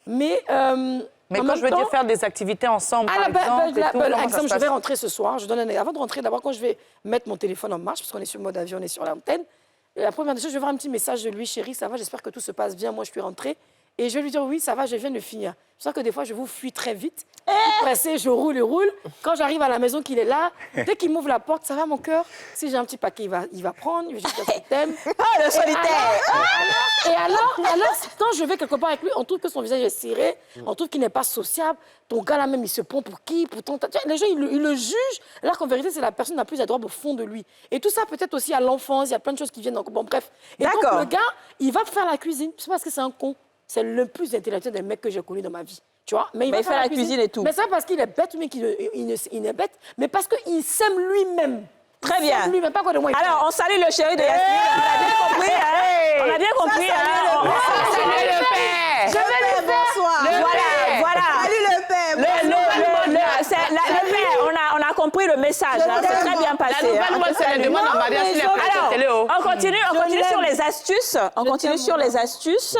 Mais quand je veux dire faire des activités ensemble, par exemple, je vais rentrer ce soir. Avant de rentrer, d'abord, quand je vais mettre mon téléphone en marche, parce qu'on est sur le mode avion, on est sur l'antenne, la première des choses, je vais voir un petit message de lui, chérie, ça va, j'espère que tout se passe bien, moi je suis rentrée. Et je vais lui dire, oui, ça va, je viens de finir. C'est pour ça que des fois, je vous fuis très vite. Je suis pressée, je roule. Quand j'arrive à la maison, qu'il est là, dès qu'il m'ouvre la porte, ça va, mon cœur? Si j'ai un petit paquet, il va prendre, il va juste dire ce qu'il t'aime. Ah, le solitaire! Et alors, quand je vais quelque part avec lui, on trouve que son visage est serré, on trouve qu'il n'est pas sociable. Ton gars, là même, il se prend pour qui? Pourtant, les gens, ils le jugent, alors qu'en vérité, c'est la personne la plus adorable au fond de lui. Et tout ça, peut-être aussi à l'enfance, il y a plein de choses qui viennent. Donc, bon, bref. Et donc, le gars, il va faire la cuisine. C'est parce que c'est un con. C'est le plus intellectuel des mecs que j'ai connu dans ma vie. Tu vois? Mais il va faire la cuisine et tout. Mais c'est parce qu'il est bête, mais qu'il est bête, mais parce qu'il s'aime lui-même. Très bien. Lui-même, pas quoi de moi. Alors, on salue le chéri de Yasmine. On a bien compris. On a bien compris. Salut le père. Je vais le faire. Bonsoir. Voilà. Salut le père. Le père, on a compris le message. C'est très bien passé. La nouvelle mode, c'est la demande en mariage sur les plateaux télé. On continue sur les astuces. On continue sur les astuces.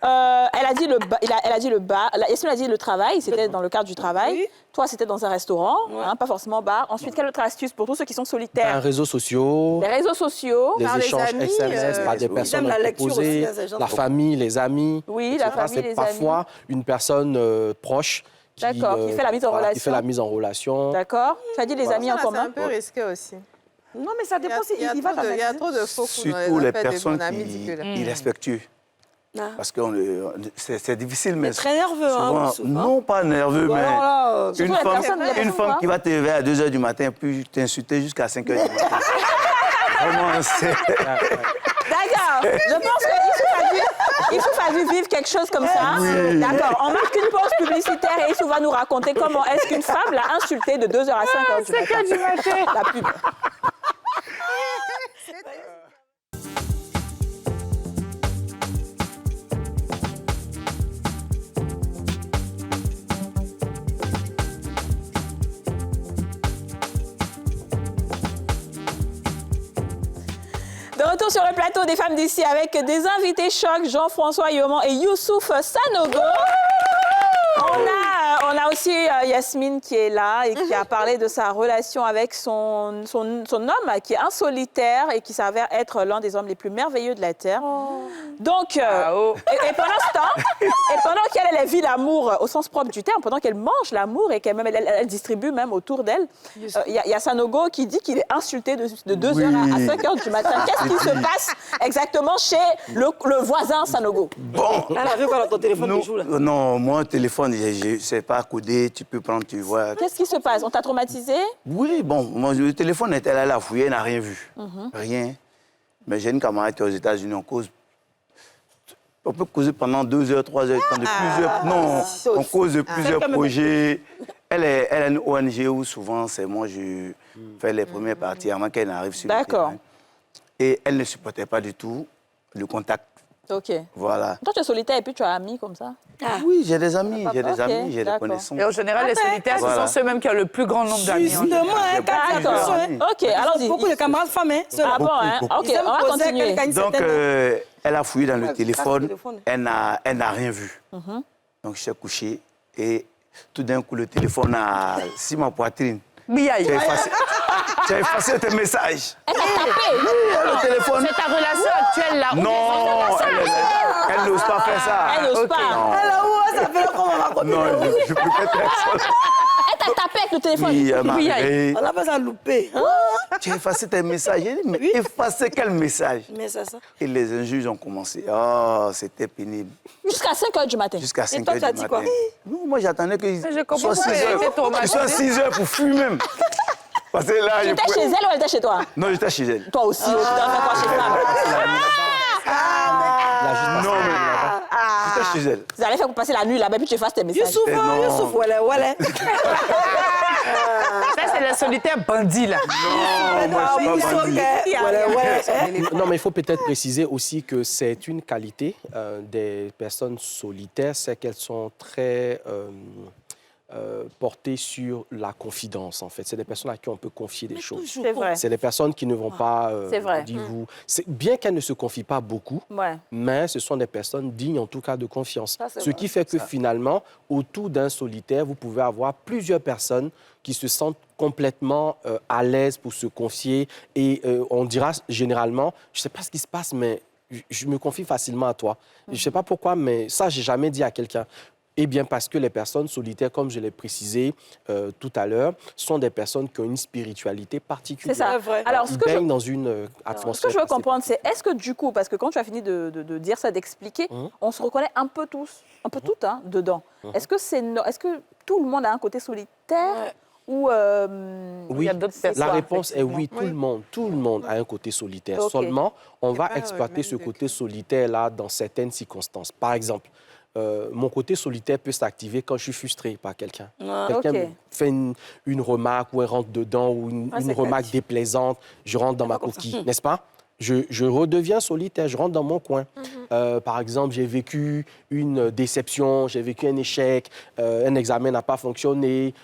Elle a dit le bar. Yasmine a dit le travail. C'était dans le cadre du travail. Toi, c'était dans un restaurant, pas forcément bar. Ensuite, quelle autre astuce pour tous ceux qui sont solitaires? Les réseaux sociaux. Les réseaux sociaux. Les échanges SMS par des personnes proposées. La famille, les amis. Oui, la famille, les amis. Parfois, une personne proche qui fait la mise en relation. Qui fait la mise en relation. D'accord. Tu as dit les amis en commun? C'est un peu risqué aussi. Non, mais ça dépend. Il y a trop de faux coups dans surtout les affaires des personnes bons amis irrespectueuses. Parce que c'est difficile, mais très nerveux, souvent, non pas nerveux, mais une femme qui va te lever à 2 h du matin puis t'insulter jusqu'à 5 h du matin. Vraiment, c'est... D'accord. Je pense qu'il faut vivre quelque chose comme ça. Oui. D'accord. On marque une pause publicitaire et Issou va nous raconter comment est-ce qu'une femme l'a insulté de 2 h à 5 h du matin. 5 h du matin. La pub. De retour sur le plateau des femmes d'ici avec des invités chocs, Jean-François Yoman et Youssouf Sanogo. On a aussi Yasmine qui est là et qui a parlé de sa relation avec son homme qui est un solitaire et qui s'avère être l'un des hommes les plus merveilleux de la Terre. Donc, et pendant ce temps, et pendant qu'elle vit l'amour au sens propre du terme, pendant qu'elle mange l'amour et qu'elle distribue même autour d'elle, il y a Sanogo qui dit qu'il est insulté de 2 h à 5 h du matin. Qu'est-ce qui se passe exactement chez le voisin Sanogo? Bon. Elle avait pas ton téléphone de jour, là. Non, moi, téléphone, c'est pas codé, tu peux prendre, tu vois. Qu'est-ce qui se passe? On t'a traumatisé? Oui, bon, le téléphone était là, la fouille, elle n'a rien vu. Rien. Mais j'ai une camarade qui est aux États-Unis, on peut causer pendant 2 h, 3 h, on cause de plusieurs projets. Elle a une ONG où souvent, c'est moi, je fais les premières parties avant qu'elle n'arrive sur le terrain. Et elle ne supportait pas du tout le contact. Ok. Voilà. Toi, tu es solitaire et puis tu as ami comme ça? Oui, j'ai des amis, j'ai des connaissances. Et en général, les solitaires, ce sont ceux mêmes qui ont le plus grand nombre d'amis. Justement, D'accord. Ok, allons-y. Beaucoup de camarades femmes, hein. Ah bon, hein? Ok, on va continuer. Donc, elle a fouillé dans le téléphone, elle n'a rien vu. Donc, je suis couché et tout d'un coup, le téléphone a sur ma poitrine. Tu as effacé tes messages. Elle t'a tapé. Le téléphone. C'est ta relation actuelle, là. Non, elle n'ose pas faire ça. Elle n'ose pas. Elle a où ça fait comment on va continuer. Non, je peux pas être Elle t'a tapé avec le téléphone. Oui, elle m'a réveillé. On a pas ça loupé. Tu as effacé tes messages. J'ai dit, mais effacer quel message? Mais c'est ça. Et les injures ont commencé. Oh, c'était pénible. Jusqu'à 5 h du matin. Jusqu'à 5 toi, h tu as du dit matin. quoi? Non, moi, j'attendais qu'il comprends soit 6 pas, elle était traumatisée. qu'il soit 6 h pour fuir même. Parce que là, Tu étais chez elle ou elle était chez toi? Non, j'étais chez elle. Toi aussi, tu dois faire quoi chez femme? Non, mais j'étais chez elle. Vous allez faire pour passer la nuit là-bas, puis tu effaces tes messages. Youssouf, voilà. Ça, c'est le solitaire bandit, là. Non, moi, je suis pas bandit. Non, mais il faut peut-être préciser aussi que c'est une qualité des personnes solitaires, c'est qu'elles sont très portées sur la confidence, en fait. C'est des personnes à qui on peut confier des choses. C'est vrai. C'est des personnes qui ne vont pas C'est vrai. vous. Bien qu'elles ne se confient pas beaucoup, mais ce sont des personnes dignes, en tout cas, de confiance. Ce qui fait que finalement, autour d'un solitaire, vous pouvez avoir plusieurs personnes qui se sentent complètement à l'aise pour se confier. Et on dira généralement, je ne sais pas ce qui se passe, mais je me confie facilement à toi. Je ne sais pas pourquoi, mais ça, je n'ai jamais dit à quelqu'un. Eh bien, parce que les personnes solitaires, comme je l'ai précisé tout à l'heure, sont des personnes qui ont une spiritualité particulière. C'est ça. Vrai. Alors, Ils baignent dans une atmosphère. Ce que je veux comprendre, c'est est-ce que du coup, parce que quand tu as fini de dire ça, d'expliquer, on se reconnaît un peu tous, un peu toutes dedans. Est-ce que tout le monde a un côté solitaire ou oui, il y a d'autres personnes? la réponse est oui, tout le monde a un côté solitaire. Okay. Seulement, on va pas exploiter même ce côté solitaire-là dans certaines circonstances. Par exemple, mon côté solitaire peut s'activer quand je suis frustré par quelqu'un. Quelqu'un me fait une remarque ou un rentre dedans ou une remarque déplaisante, je rentre dans ma coquille, n'est-ce pas? Je redeviens solitaire, je rentre dans mon coin. Par exemple, j'ai vécu une déception, j'ai vécu un échec, un examen n'a pas fonctionné,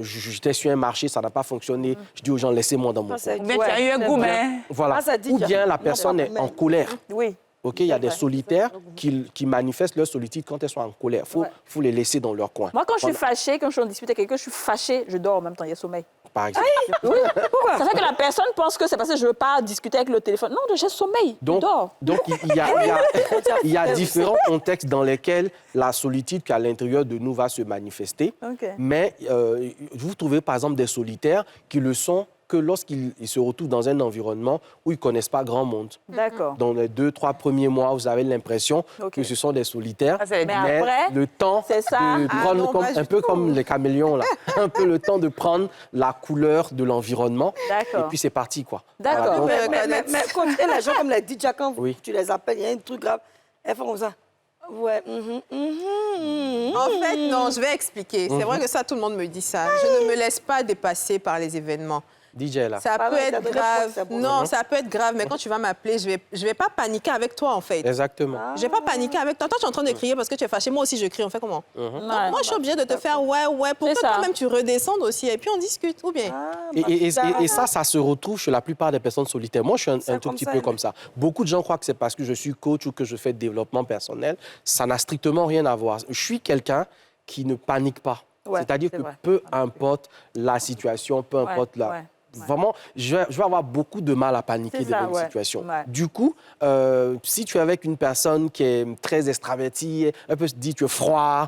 j'étais sur un marché, ça n'a pas fonctionné. Je dis aux gens, laissez-moi dans mon coin. Ou bien tu as eu un goût, mais... Voilà. Ou bien la personne est en colère. Oui. OK, il y a des solitaires qui manifestent leur solitude quand elles sont en colère. Il faut les laisser dans leur coin. Moi, quand je suis fâchée, quand je suis en dispute avec quelqu'un, je suis fâchée, je dors en même temps, il y a sommeil. Par exemple. Oui. Pourquoi? Ça fait que la personne pense que c'est parce que je ne veux pas discuter avec le téléphone. Non, j'ai sommeil, je dors. Donc, il y a différents contextes dans lesquels la solitude qui est à l'intérieur de nous va se manifester. Mais vous trouvez, par exemple, des solitaires qui le sont que lorsqu'ils se retrouvent dans un environnement où ils ne connaissent pas grand monde. D'accord. Dans les 2-3 premiers mois, vous avez l'impression que ce sont des solitaires. Mais après, le temps de prendre, un peu comme les caméléons, là, un peu le temps de prendre la couleur de l'environnement. D'accord. Et puis c'est parti, quoi. D'accord. Voilà, mais quand les gens comme les DJ, quand tu les appelles, il y a un truc grave, elles font comme ça. Ouais. En fait, non, je vais expliquer. C'est vrai que ça, tout le monde me dit ça. Je ne me laisse pas dépasser par les événements. DJ, là. Ça peut être grave. Non, ça peut être grave, mais quand tu vas m'appeler, je vais pas paniquer avec toi, en fait. Exactement. Je vais pas paniquer avec toi. Toi, tu es en train de crier parce que tu es fâché. Moi aussi, je crie. On fait comment? Donc, moi, je suis obligée de te faire ouais, pour que toi-même, tu redescendes aussi. Et puis, on discute. Ou bien? Et ça se retrouve chez la plupart des personnes solitaires. Moi, je suis un tout petit peu comme ça. Beaucoup de gens croient que c'est parce que je suis coach ou que je fais développement personnel. Ça n'a strictement rien à voir. Je suis quelqu'un qui ne panique pas. C'est-à-dire que peu importe la situation, peu importe la... Vraiment, je vais avoir beaucoup de mal à paniquer devant une situation. Du coup, si tu es avec une personne qui est très extravertie, un peu dit tu es froid,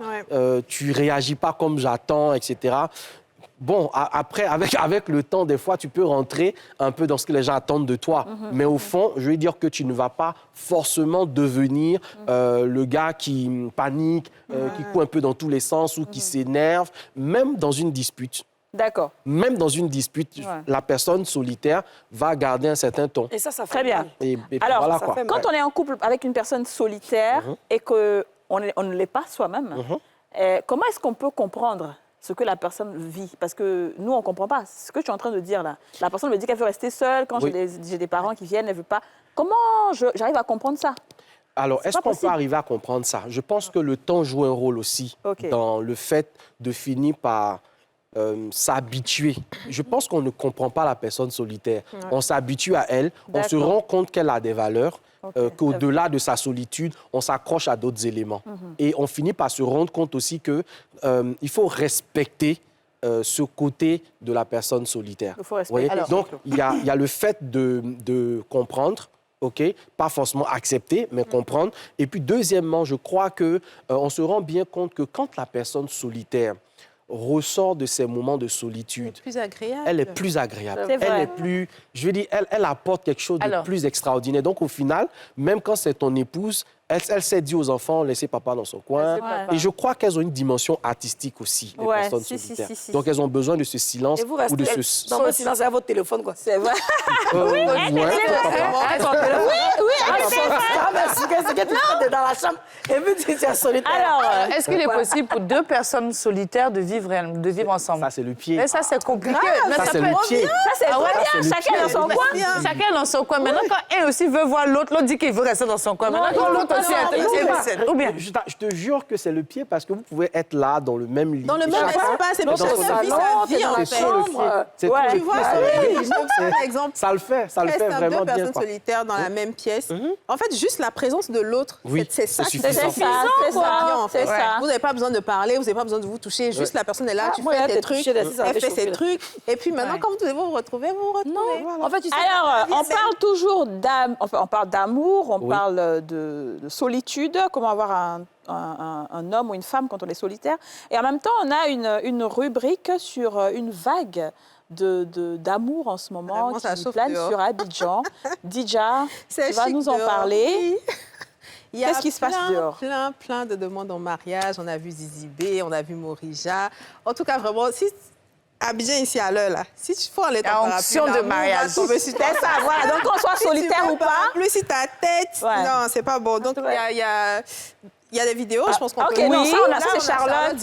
tu réagis pas comme j'attends, etc. Bon, après, avec le temps, des fois, tu peux rentrer un peu dans ce que les gens attendent de toi. Mais au fond, je veux dire que tu ne vas pas forcément devenir le gars qui panique, qui court un peu dans tous les sens ou qui s'énerve, même dans une dispute. D'accord. Même dans une dispute, la personne solitaire va garder un certain ton. Et ça fait très bien. Et alors, voilà, quoi. Quand on est en couple avec une personne solitaire et qu'on ne l'est pas soi-même, comment est-ce qu'on peut comprendre ce que la personne vit? Parce que nous, on ne comprend pas ce que tu es en train de dire là. La personne me dit qu'elle veut rester seule. Quand j'ai des parents qui viennent, elle ne veut pas. Comment j'arrive à comprendre ça? Alors, est-ce qu'on peut arriver à comprendre ça? Je pense que le temps joue un rôle aussi dans le fait de finir par s'habituer. Je pense qu'on ne comprend pas la personne solitaire. On s'habitue à elle, on se rend compte qu'elle a des valeurs, qu'au-delà de sa solitude, on s'accroche à d'autres éléments. Et on finit par se rendre compte aussi qu'il faut respecter ce côté de la personne solitaire. Il faut respecter. Alors, donc, il y a le fait de comprendre, pas forcément accepter, mais comprendre. Et puis, deuxièmement, je crois qu'on se rend bien compte que quand la personne solitaire ressort de ces moments de solitude, elle est plus agréable. Elle est plus, je veux dire, elle apporte quelque chose de plus extraordinaire. Donc, au final, même quand c'est ton épouse, elle s'est dit aux enfants, laissez papa dans son coin. Et je crois qu'elles ont une dimension artistique aussi, les personnes solitaires. Donc, elles ont besoin de ce silence ou de ce... Dans votre silence, à votre téléphone, quoi. C'est vrai. Oui, c'est que tu es dans la chambre et vu que tu es solitaire. Alors, est-ce qu'il est possible pour deux personnes solitaires de vivre ensemble? Ça, c'est le pied. Mais ça, c'est compliqué. Ça, c'est le pied. Ça, c'est trop bien. Chacun dans son coin. Chacun dans son coin. Maintenant, quand elle aussi veut voir l'autre, l'autre dit qu'il veut rester dans son coin. Maintenant, quand l'autre aussi est... Ou bien... Je te jure que c'est le pied parce que vous pouvez être là, dans le même lit. Dans le même espace, c'est pour ça que sa vie, en fait. C'est sur le pied. Tu vois, par exemple, ça le fait vraiment deux bien. personnes solitaires dans la même pièce. En fait, juste la présence de l'autre, c'est ça qui suffisant. C'est ça. Vous n'avez pas besoin de parler, vous n'avez pas besoin de vous toucher. Juste la personne est là, tu fais tes trucs, elle fait ses trucs. Et puis maintenant, quand vous devez vous retrouver, vous vous retrouvez. En fait, alors, on parle toujours on parle d'amour, on parle de solitude, comment avoir un homme ou une femme quand on est solitaire. Et en même temps, on a une rubrique sur une vague d'amour en ce moment qui plane sur Abidjan. Dija, tu vas nous en parler. Qu'est-ce qui se passe dehors? Plein de demandes en mariage. On a vu Zizi B, on a vu Morija. En tout cas, vraiment, si Abidjan ici à l'heure, là, si tu fais les option de mariage. C'est ça, voilà. Donc, qu'on soit solitaire ou pas. Plus si ta tête, non, c'est pas bon. Donc, il y a des vidéos, je pense qu'on peut... non, ça, c'est Charlotte.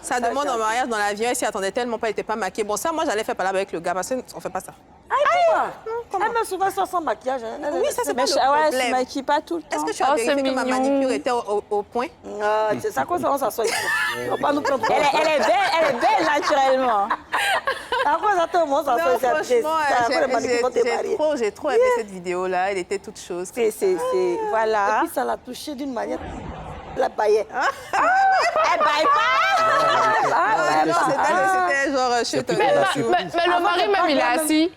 Ça demande en mariage dans l'avion. Elle s'y attendait tellement pas, elle n'était pas maquillée. Bon, ça, moi, j'allais faire parler avec le gars parce qu'on fait pas ça. Elle met souvent ça sans maquillage. Oui, ça, c'est pas le problème. problème. Elle ne maquille pas tout le temps. Est-ce que tu as vérifié que ma manicure était au point? C'est ça, quoi, ça va s'asseoir ici. On va pas nous prendre. Elle est belle naturellement. À quoi ça te montre, ça franchement, j'ai trop aimé cette vidéo-là. Elle était toute chose. Voilà. Et puis, ça l'a touchée d'une manière... La paillette. Elle baille pas. Non, c'était genre... Mais le mari, même, il est assis.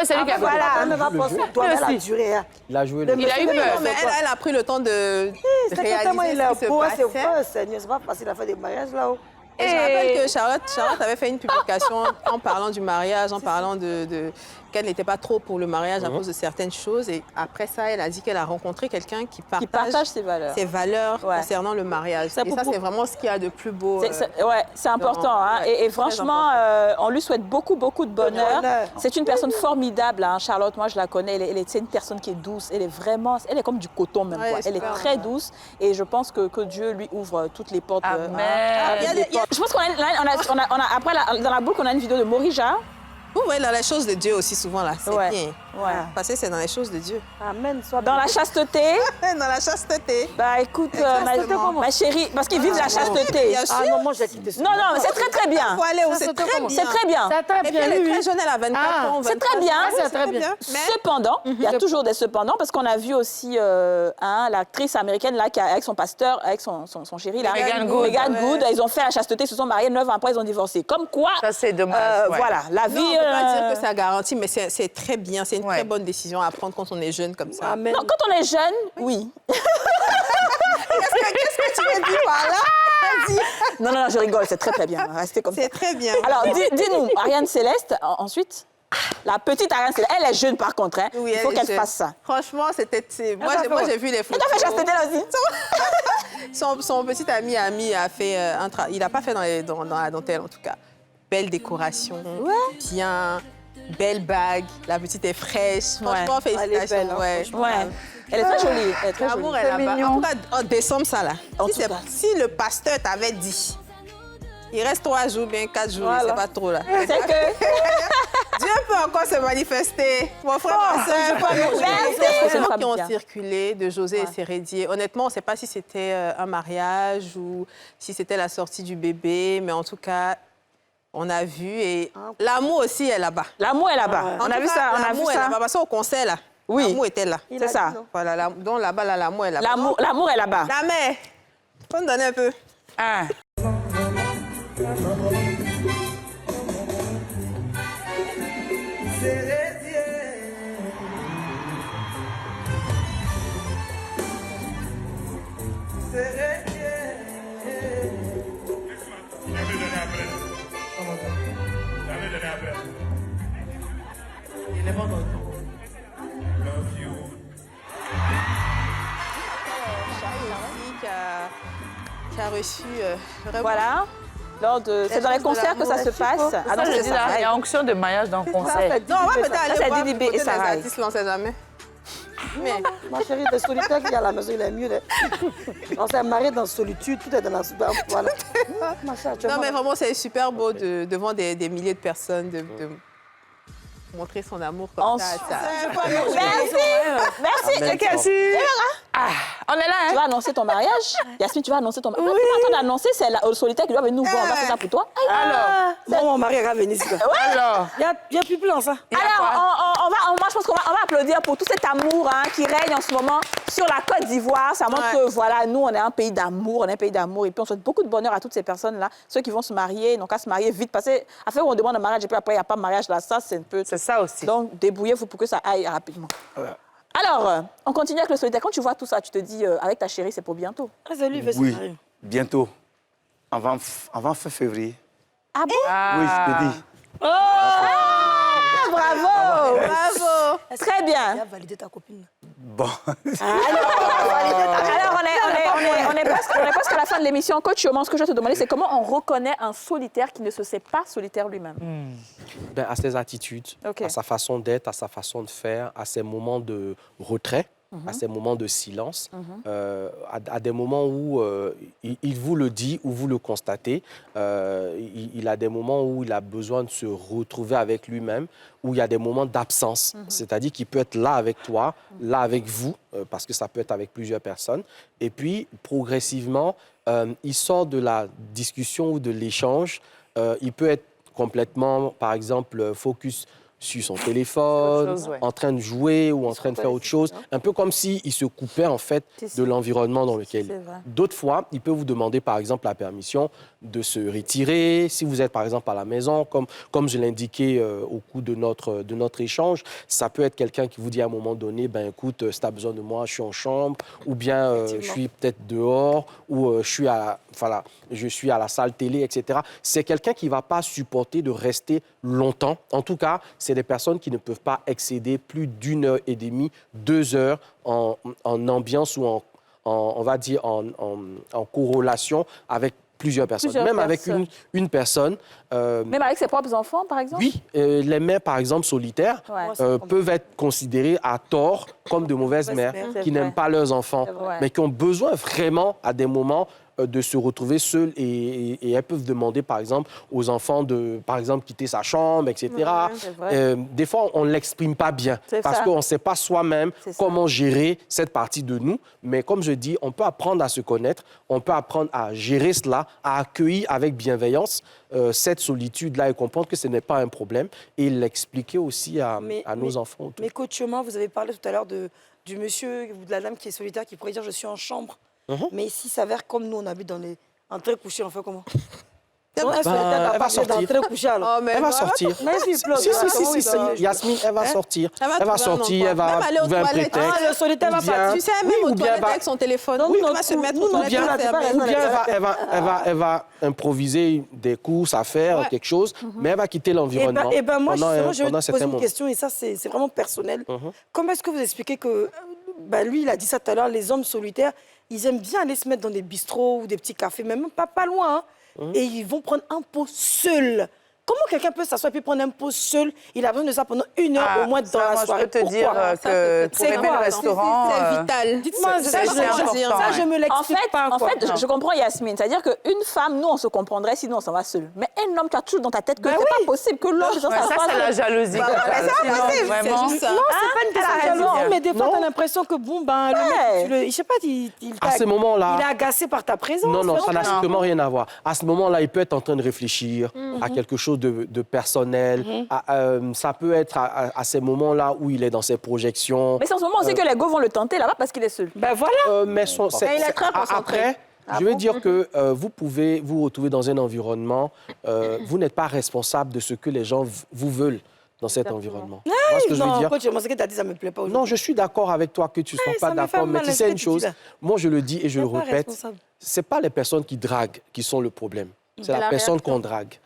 C'est lui qui a voilà. Elle va penser toi, elle a duré. Il a joué Il a eu peur. Mais elle a pris le temps de réaliser ce qui se passait. C'est pas facile à faire des mariages là-haut. Et je rappelle que Charlotte avait fait une publication en parlant du mariage, en parlant qu'elle n'était pas trop pour le mariage à cause de certaines choses. Et après ça, elle a dit qu'elle a rencontré quelqu'un qui partage ses valeurs concernant le mariage. Et ça, c'est vraiment ce qu'il y a de plus beau. C'est important. Hein. Et franchement, on lui souhaite beaucoup de bonheur. C'est une personne formidable, hein. Charlotte. Moi, je la connais. C'est une personne qui est douce. Elle est comme du coton même. Elle est très douce. Et je pense que Dieu lui ouvre toutes les portes. Je pense après, dans la boucle, on a une vidéo de Morija. Vous voyez dans les choses de Dieu aussi souvent, là. C'est bien. Parce que c'est dans les choses de Dieu. Amen. Dans la chasteté. Dans la chasteté. Bah écoute, ma chérie, parce qu'ils vivent la chasteté. Non, moi j'ai quitté ça. Non, c'est très bien. Il faut aller où c'est très bien. C'est très bien. Et puis elle est très jeune, elle a 24 ans. C'est très bien. Cependant, il y a toujours des cependant, parce qu'on a vu aussi l'actrice américaine là, qui avec son pasteur, avec son chéri là, Megan Good. Ils ont fait la chasteté, ils se sont mariés 9 ans après, ils ont divorcé. Comme quoi. Ça c'est dommage. Voilà, la vie. On ne peut pas dire que ça garantit, mais c'est très bien. C'est une très bonne décision à prendre quand on est jeune comme ça. Non, quand on est jeune, oui. Qu'est-ce que tu veux dire par là? Non, je rigole, c'est très bien. Restez comme ça. C'est très bien. Alors, dis-nous, Ariane Céleste, ensuite, la petite Ariane Céleste, elle est jeune par contre, hein. Oui, il faut qu'elle fasse ça. Franchement, moi j'ai vu les photos. Elle a fait chasteté là aussi. Son petit ami a fait il n'a pas fait dans la dentelle en tout cas. Belle décoration, bien, belle bague, la petite est fraîche. Franchement, félicitations. Elle est très jolie. L'amour est là-bas. En tout cas, en décembre, ça là. Si le pasteur t'avait dit, il reste 3 jours, bien 4 jours, c'est pas trop là. C'est que... Dieu peut encore se manifester. Mon frère, ma soeur, Merci. qui ont circulé de José et Sérédier. Honnêtement, on ne sait pas si c'était un mariage ou si c'était la sortie du bébé, mais en tout cas, on a vu et l'amour aussi est là-bas. L'amour est là-bas. On a vu ça, on a vu ça. Parce qu'au concert, là, oui. l'amour était là. C'est ça. Voilà, donc là-bas, là, l'amour est là-bas. L'amour est là-bas. La mère, faut me donner un peu. Ah. Qui a reçu vraiment... Voilà. C'est dans les concerts que ça se passe. Ah non, je dis là, il y a onction de mariage dans le concert. Non, on va peut-être aller voir Didi B et Sarah. les artistes, on ne sait jamais. Mais... Ma chérie, des solitaires qui est à la maison, il est mieux. On s'est marié dans la solitude, tout est dans la... Voilà. Non, mais vraiment, c'est super beau devant des milliers de personnes de montrer son amour comme ça. Merci, Cassie. On est là, hein? Tu vas annoncer ton mariage? Yasmine, tu vas annoncer ton mariage? Oui. Attends d'annoncer, c'est le solitaire qui doit venir nous voir. On va faire ça pour toi. Alors, mon mari va venir ici. Alors, il y a plus plan, ça. Alors, moi, je pense qu'on va applaudir pour tout cet amour qui règne en ce moment sur la Côte d'Ivoire. Ça montre que, voilà, nous, on est un pays d'amour. On est un pays d'amour. Et puis, on souhaite beaucoup de bonheur à toutes ces personnes-là. Ceux qui vont se marier, n'ont qu'à se marier vite. Parce qu'afin, on demande un mariage et puis après, il n'y a pas de mariage là. Ça, c'est un peu... C'est ça aussi. Donc, débrouillez-vous pour que ça aille rapidement. Ouais. Alors, on continue avec le solitaire. Quand tu vois tout ça, tu te dis, avec ta chérie, c'est pour bientôt. Oui, bientôt. Avant fin février. Ah bon? Oui, je te dis. Oh! Bravo! Bravo! Très bien. Tu as validé ta copine. Bon. Alors, on est presque à la fin de l'émission. Coach Yoman, ce que je vais te demander, c'est comment on reconnaît un solitaire qui ne se sait pas solitaire lui-même? À ses attitudes, à sa façon d'être, à sa façon de faire, à ses moments de retrait, à ses moments de silence, à des moments où il vous le dit ou vous le constatez. Il a des moments où il a besoin de se retrouver avec lui-même, où il y a des moments d'absence. C'est-à-dire qu'il peut être là avec toi, là avec vous, parce que ça peut être avec plusieurs personnes. Et puis, progressivement, il sort de la discussion ou de l'échange. Il peut être complètement, par exemple, focus sur son téléphone, en train de jouer ou en train de faire autre chose, un peu comme s'il se coupait en fait de l'environnement dans lequel il est. D'autres fois, il peut vous demander par exemple la permission de se retirer. Si vous êtes par exemple à la maison, comme je l'indiquais au cours de notre échange, ça peut être quelqu'un qui vous dit à un moment donné, ben écoute, si tu as besoin de moi, je suis en chambre, ou bien je suis peut-être dehors, ou je suis à la salle télé, etc. C'est quelqu'un qui ne va pas supporter de rester longtemps. En tout cas, c'est des personnes qui ne peuvent pas excéder plus d'1 heure et demie, 2 heures en ambiance ou on va dire en corrélation avec plusieurs personnes. Même avec une personne. Même avec ses propres enfants, par exemple? Oui. Les mères, par exemple, solitaires, peuvent être considérées à tort comme de mauvaises mères qui n'aiment pas leurs enfants, mais qui ont besoin vraiment, à des moments, de se retrouver seules et elles peuvent demander, par exemple, aux enfants de, par exemple, quitter sa chambre, etc. Des fois, on ne l'exprime pas bien parce qu'on ne sait pas soi-même comment gérer cette partie de nous. Mais comme je dis, on peut apprendre à se connaître, on peut apprendre à gérer cela, à accueillir avec bienveillance cette solitude-là et comprendre que ce n'est pas un problème et l'expliquer aussi à nos enfants. Mais coach Yoman, vous avez parlé tout à l'heure du monsieur ou de la dame qui est solitaire qui pourrait dire « je suis en chambre ». Mais ici, il s'avère comme nous, on habite dans les entrées couchées, on fait comment? Elle va sortir. Elle va sortir. Si. Yasmine, elle va sortir. Elle va sortir, elle va trouver un prétexte. Le solitaire va pas. Tu sais, même aux toilettes avec son téléphone, il va se mettre aux toilettes. Ou bien elle va improviser des courses à faire, quelque chose, mais elle va quitter l'environnement. Et ben moi, justement, je vais te poser une question, et ça, c'est vraiment personnel. Comment est-ce que vous expliquez que, lui, il a dit ça tout à l'heure, les hommes solitaires, ils aiment bien aller se mettre dans des bistrots ou des petits cafés, même pas loin, et ils vont prendre un pot seul. Comment quelqu'un peut s'asseoir et puis prendre un pot seul? Il a besoin de ça pendant 1 heure au moins dans la soirée. Je peux te dire que pour aimer le restaurant... C'est vital. Dites-moi, ça, je me l'explique pas. En fait, je comprends Yasmine. C'est-à-dire qu'une femme, nous, on se comprendrait sinon on s'en va seul. Mais un homme, tu as toujours dans ta tête que c'est pas possible que l'homme... Ça, c'est la jalousie. C'est pas possible. Vraiment. Non, c'est pas une question de jalousie, mais des fois, tu as l'impression que, bon, ben, le mec, je sais pas, à ce moment-là... il est agacé par ta présence. Non, ça n'a strictement rien à voir. À ce moment-là, il peut être en train de réfléchir à quelque chose de personnel. Ça peut être à ces moments-là où il est dans ses projections. Mais c'est en ce moment aussi que les gars vont le tenter là-bas parce qu'il est seul. Ben voilà. Mais il est très concentré. après, je veux dire que vous pouvez vous retrouver dans un environnement, vous n'êtes pas responsable de ce que les gens vous veulent dans cet environnement. Moi, ce que je veux dire... Coach, ce que tu as dit, ça ne me plaît pas. Non, je suis d'accord avec toi que tu ne sois pas d'accord, mais tu sais une chose, moi je le dis et je le répète, ce n'est pas les personnes qui draguent qui sont le problème, c'est la personne qu'on drague.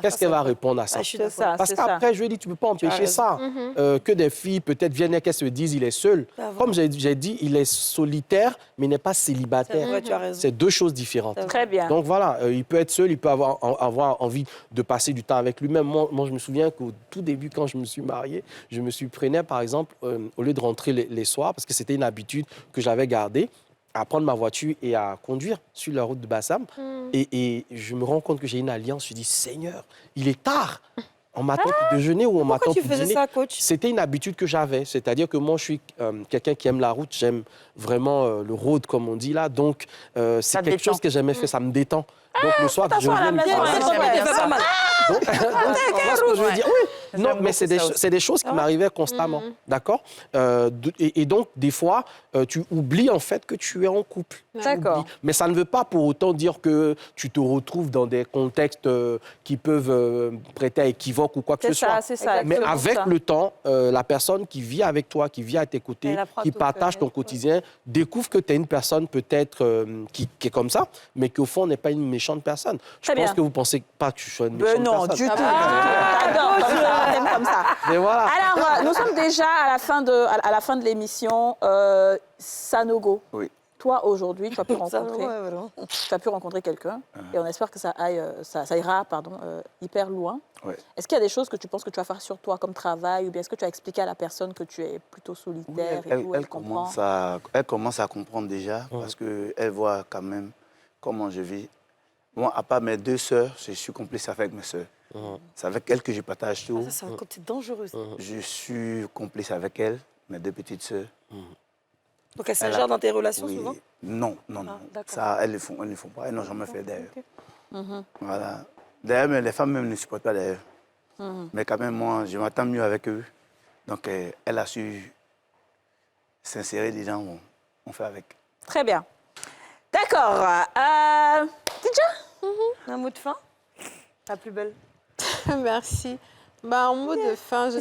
Qu'est-ce qu'elle va répondre à ça? Parce qu'après, je lui ai dit, tu ne peux pas empêcher ça. Que des filles, peut-être, viennent et qu'elles se disent, il est seul. Comme j'ai dit, il est solitaire, mais il n'est pas célibataire. C'est deux choses différentes. Très bien. Donc voilà, il peut être seul, il peut avoir envie de passer du temps avec lui-même. Moi, je me souviens qu'au tout début, quand je me suis marié, je me suis prenais, par exemple, au lieu de rentrer les soirs, parce que c'était une habitude que j'avais gardée, à prendre ma voiture et à conduire sur la route de Bassam. Et je me rends compte que j'ai une alliance. Je dis, Seigneur, il est tard. On m'attend pour déjeuner ou on m'attend pour dîner. Pourquoi tu faisais ça, coach? C'était une habitude que j'avais. C'est-à-dire que moi, je suis quelqu'un qui aime la route. J'aime vraiment le road, comme on dit là. Donc, c'est quelque chose que j'aimais faire. Ça me détend. Donc, le soir, je reviens du travail. Donc, ce que je veux dire, oui. Non, mais c'est des choses qui m'arrivaient constamment, d'accord? Et donc, des fois, tu oublies en fait que tu es en couple. D'accord. Mais ça ne veut pas pour autant dire que tu te retrouves dans des contextes qui peuvent prêter à équivoque ou quoi que ce soit. C'est ça. Mais avec le temps, la personne qui vit avec toi, qui vit à tes côtés, qui partage ton quotidien, découvre que tu es une personne peut-être qui est comme ça, mais qu'au fond, n'est pas une méchante personne. Je pense que vous ne pensez pas que je sois une méchante personne. Non, du tout. J'adore comme ça. Mais voilà. Alors, nous sommes déjà à la fin de l'émission. Sanogo. Oui. Toi, aujourd'hui, tu as pu rencontrer quelqu'un et on espère que ça ira hyper loin. Ouais. Est-ce qu'il y a des choses que tu penses que tu vas faire sur toi comme travail ou bien est-ce que tu as expliqué à la personne que tu es plutôt solitaire Elle commence à comprendre déjà parce qu'elle voit quand même comment je vis. Moi, à part mes 2 sœurs, je suis complice avec mes sœurs. C'est avec elles que je partage tout. Ça, c'est un côté dangereux. Je suis complice avec elles, mes 2 petites sœurs. Donc, elles s'ingèrent dans tes relations souvent? Non. Ça, elles ne le font pas. Elles n'ont jamais fait d'ailleurs. Voilà. D'ailleurs, les femmes même ne supportent pas d'ailleurs. Mais quand même, moi, je m'attends mieux avec eux. Donc, elle a su s'insérer dedans. On fait avec. Très bien. D'accord. Tidja? Un mot de fin? La plus belle. Merci. En mot de fin, je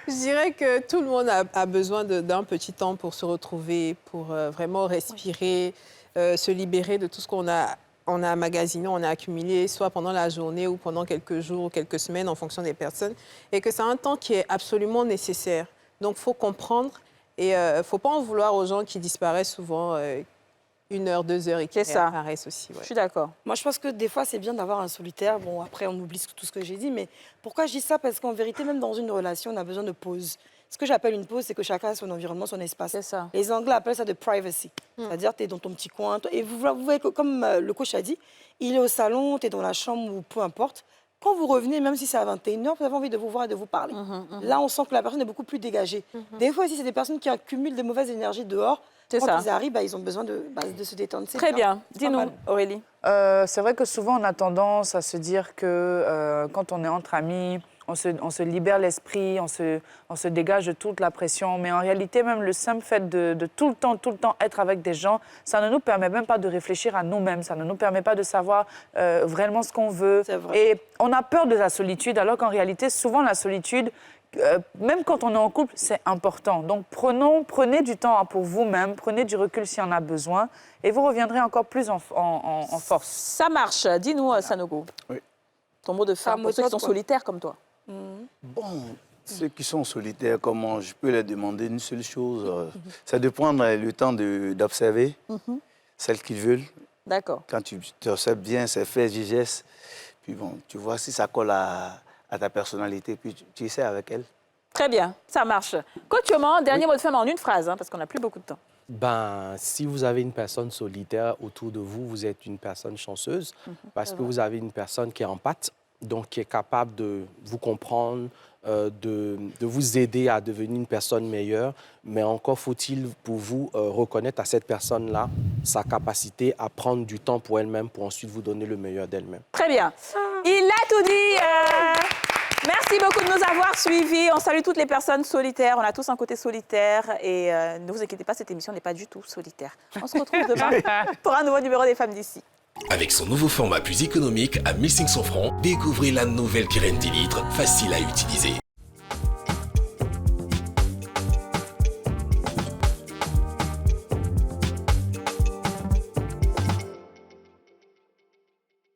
dirais que tout le monde a besoin d'un petit temps pour se retrouver, pour vraiment respirer, se libérer de tout ce qu'on a emmagasiné, on a accumulé, soit pendant la journée ou pendant quelques jours ou quelques semaines en fonction des personnes, et que c'est un temps qui est absolument nécessaire. Donc, il faut comprendre et il ne faut pas en vouloir aux gens qui disparaissent souvent 1 heure, 2 heures et qui apparaissent aussi. Ouais. Je suis d'accord. Moi, je pense que des fois, c'est bien d'avoir un solitaire. Bon, après, on oublie tout ce que j'ai dit. Mais pourquoi je dis ça? Parce qu'en vérité, même dans une relation, on a besoin de pause. Ce que j'appelle une pause, c'est que chacun a son environnement, son espace. C'est ça. Les Anglais appellent ça de privacy. C'est-à-dire, tu es dans ton petit coin. Et vous voyez, comme le coach a dit, il est au salon, tu es dans la chambre ou peu importe. Quand vous revenez, même si c'est à 21h, vous avez envie de vous voir et de vous parler. Là, on sent que la personne est beaucoup plus dégagée. Des fois, aussi, c'est des personnes qui accumulent des mauvaises énergies dehors. Quand ils arrivent, ils ont besoin de se détendre. Très bien. Dis-nous, Aurélie. C'est vrai que souvent, on a tendance à se dire que quand on est entre amis, on se libère l'esprit, on se dégage de toute la pression. Mais en réalité, même le simple fait de tout le temps être avec des gens, ça ne nous permet même pas de réfléchir à nous-mêmes. Ça ne nous permet pas de savoir vraiment ce qu'on veut. Et on a peur de la solitude, alors qu'en réalité, souvent, la solitude, même quand on est en couple, c'est important. Donc, prenez du temps pour vous-même, prenez du recul s'il y en a besoin, et vous reviendrez encore plus en force. Ça marche. Dis-nous, Sanogo. Oui. Ton mot de fin pour ceux qui sont solitaires comme toi. Bon, ceux qui sont solitaires, comment je peux leur demander une seule chose, c'est de prendre le temps d'observer celles qu'ils veulent D'accord. Quand tu observes bien ses faits et gestes, puis bon, tu vois si ça colle à ta personnalité, puis tu essaies avec elle. Très bien, ça marche. Coach Oman, dernier mot de fin en une phrase, hein, parce qu'on n'a plus beaucoup de temps. Ben, si vous avez une personne solitaire autour de vous, vous êtes une personne chanceuse parce que vous avez une personne qui est empathique, donc qui est capable de vous comprendre, de vous aider à devenir une personne meilleure. Mais encore faut-il pour vous reconnaître à cette personne-là sa capacité à prendre du temps pour elle-même pour ensuite vous donner le meilleur d'elle-même. Très bien. Il a tout dit. Merci beaucoup de nous avoir suivis. On salue toutes les personnes solitaires. On a tous un côté solitaire. Et ne vous inquiétez pas, cette émission n'est pas du tout solitaire. On se retrouve demain pour un nouveau numéro des Femmes d'ici. Avec son nouveau format plus économique à 1500 francs, découvrez la nouvelle Kiren 10 litres, facile à utiliser.